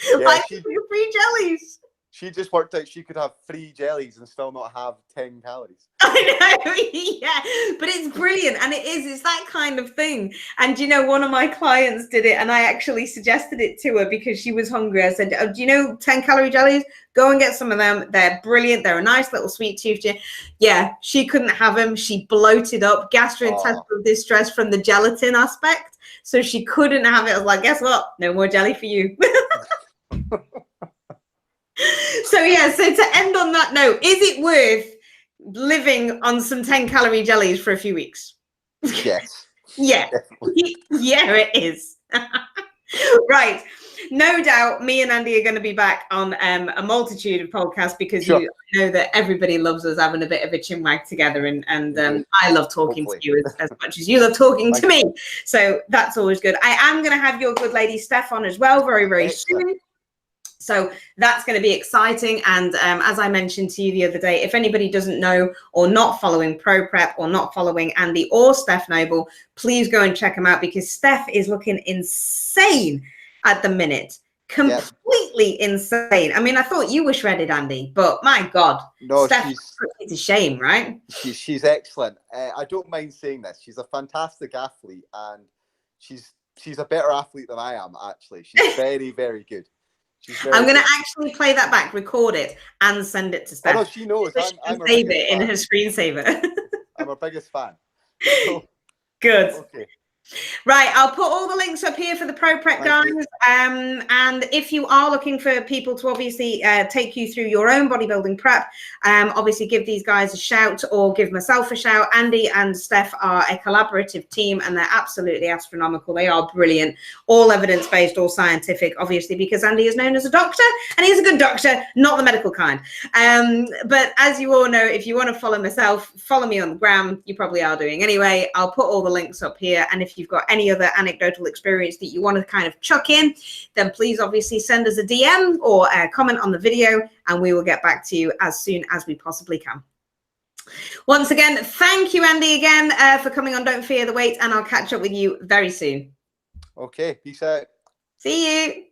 Yeah, like free jellies. She just worked out she could have 3 jellies and still not have 10 calories. I know, yeah, but it's brilliant, and it's that kind of thing. And you know, one of my clients did it, and I actually suggested it to her because she was hungry. I said, oh, do you know 10-calorie jellies? Go and get some of them. They're brilliant. They're a nice little sweet tooth. Yeah, she couldn't have them. She bloated up, gastrointestinal distress from the gelatin aspect, so she couldn't have it. I was like, guess what? No more jelly for you. So yeah, so to end on that note, is it worth living on some 10-calorie jellies for a few weeks? Yes. Yeah. Yeah, it is. Right. No doubt me and Andy are going to be back on a multitude of podcasts, because you know that everybody loves us having a bit of a chin wag together, and I love talking to you as much as you love talking to me. So that's always good. I am going to have your good lady Steph on as well very, very soon. So that's going to be exciting. And as I mentioned to you the other day, if anybody doesn't know or not following Pro Prep or not following Andy or Steph Noble, please go and check them out, because Steph is looking insane at the minute. Completely insane. I mean, I thought you were shredded, Andy, but my God, no, Steph put me to shame, right? She's excellent. I don't mind saying this. She's a fantastic athlete, and she's a better athlete than I am, actually. She's very, very good. I'm going to actually play that back, record it, and send it to Steph. Oh, no, she knows. I'm save it in her screensaver. I'm her biggest fan. So, good. Okay. Right, I'll put all the links up here for the Pro Prep guys. And if you are looking for people to obviously take you through your own bodybuilding prep, obviously give these guys a shout, or give myself a shout. Andy and Steph are a collaborative team, and they're absolutely astronomical. They are brilliant, all evidence-based, all scientific, obviously, because Andy is known as a doctor, and he's a good doctor, not the medical kind. But as you all know, if you want to follow myself, follow me on the gram. You probably are doing anyway. I'll put all the links up here, and if you've got any other anecdotal experience that you want to kind of chuck in, then please obviously send us a DM or a comment on the video, and we will get back to you as soon as we possibly can. Once again, thank you, Andy, again for coming on Don't Fear the Weight, and I'll catch up with you very soon. Okay, peace out. See you.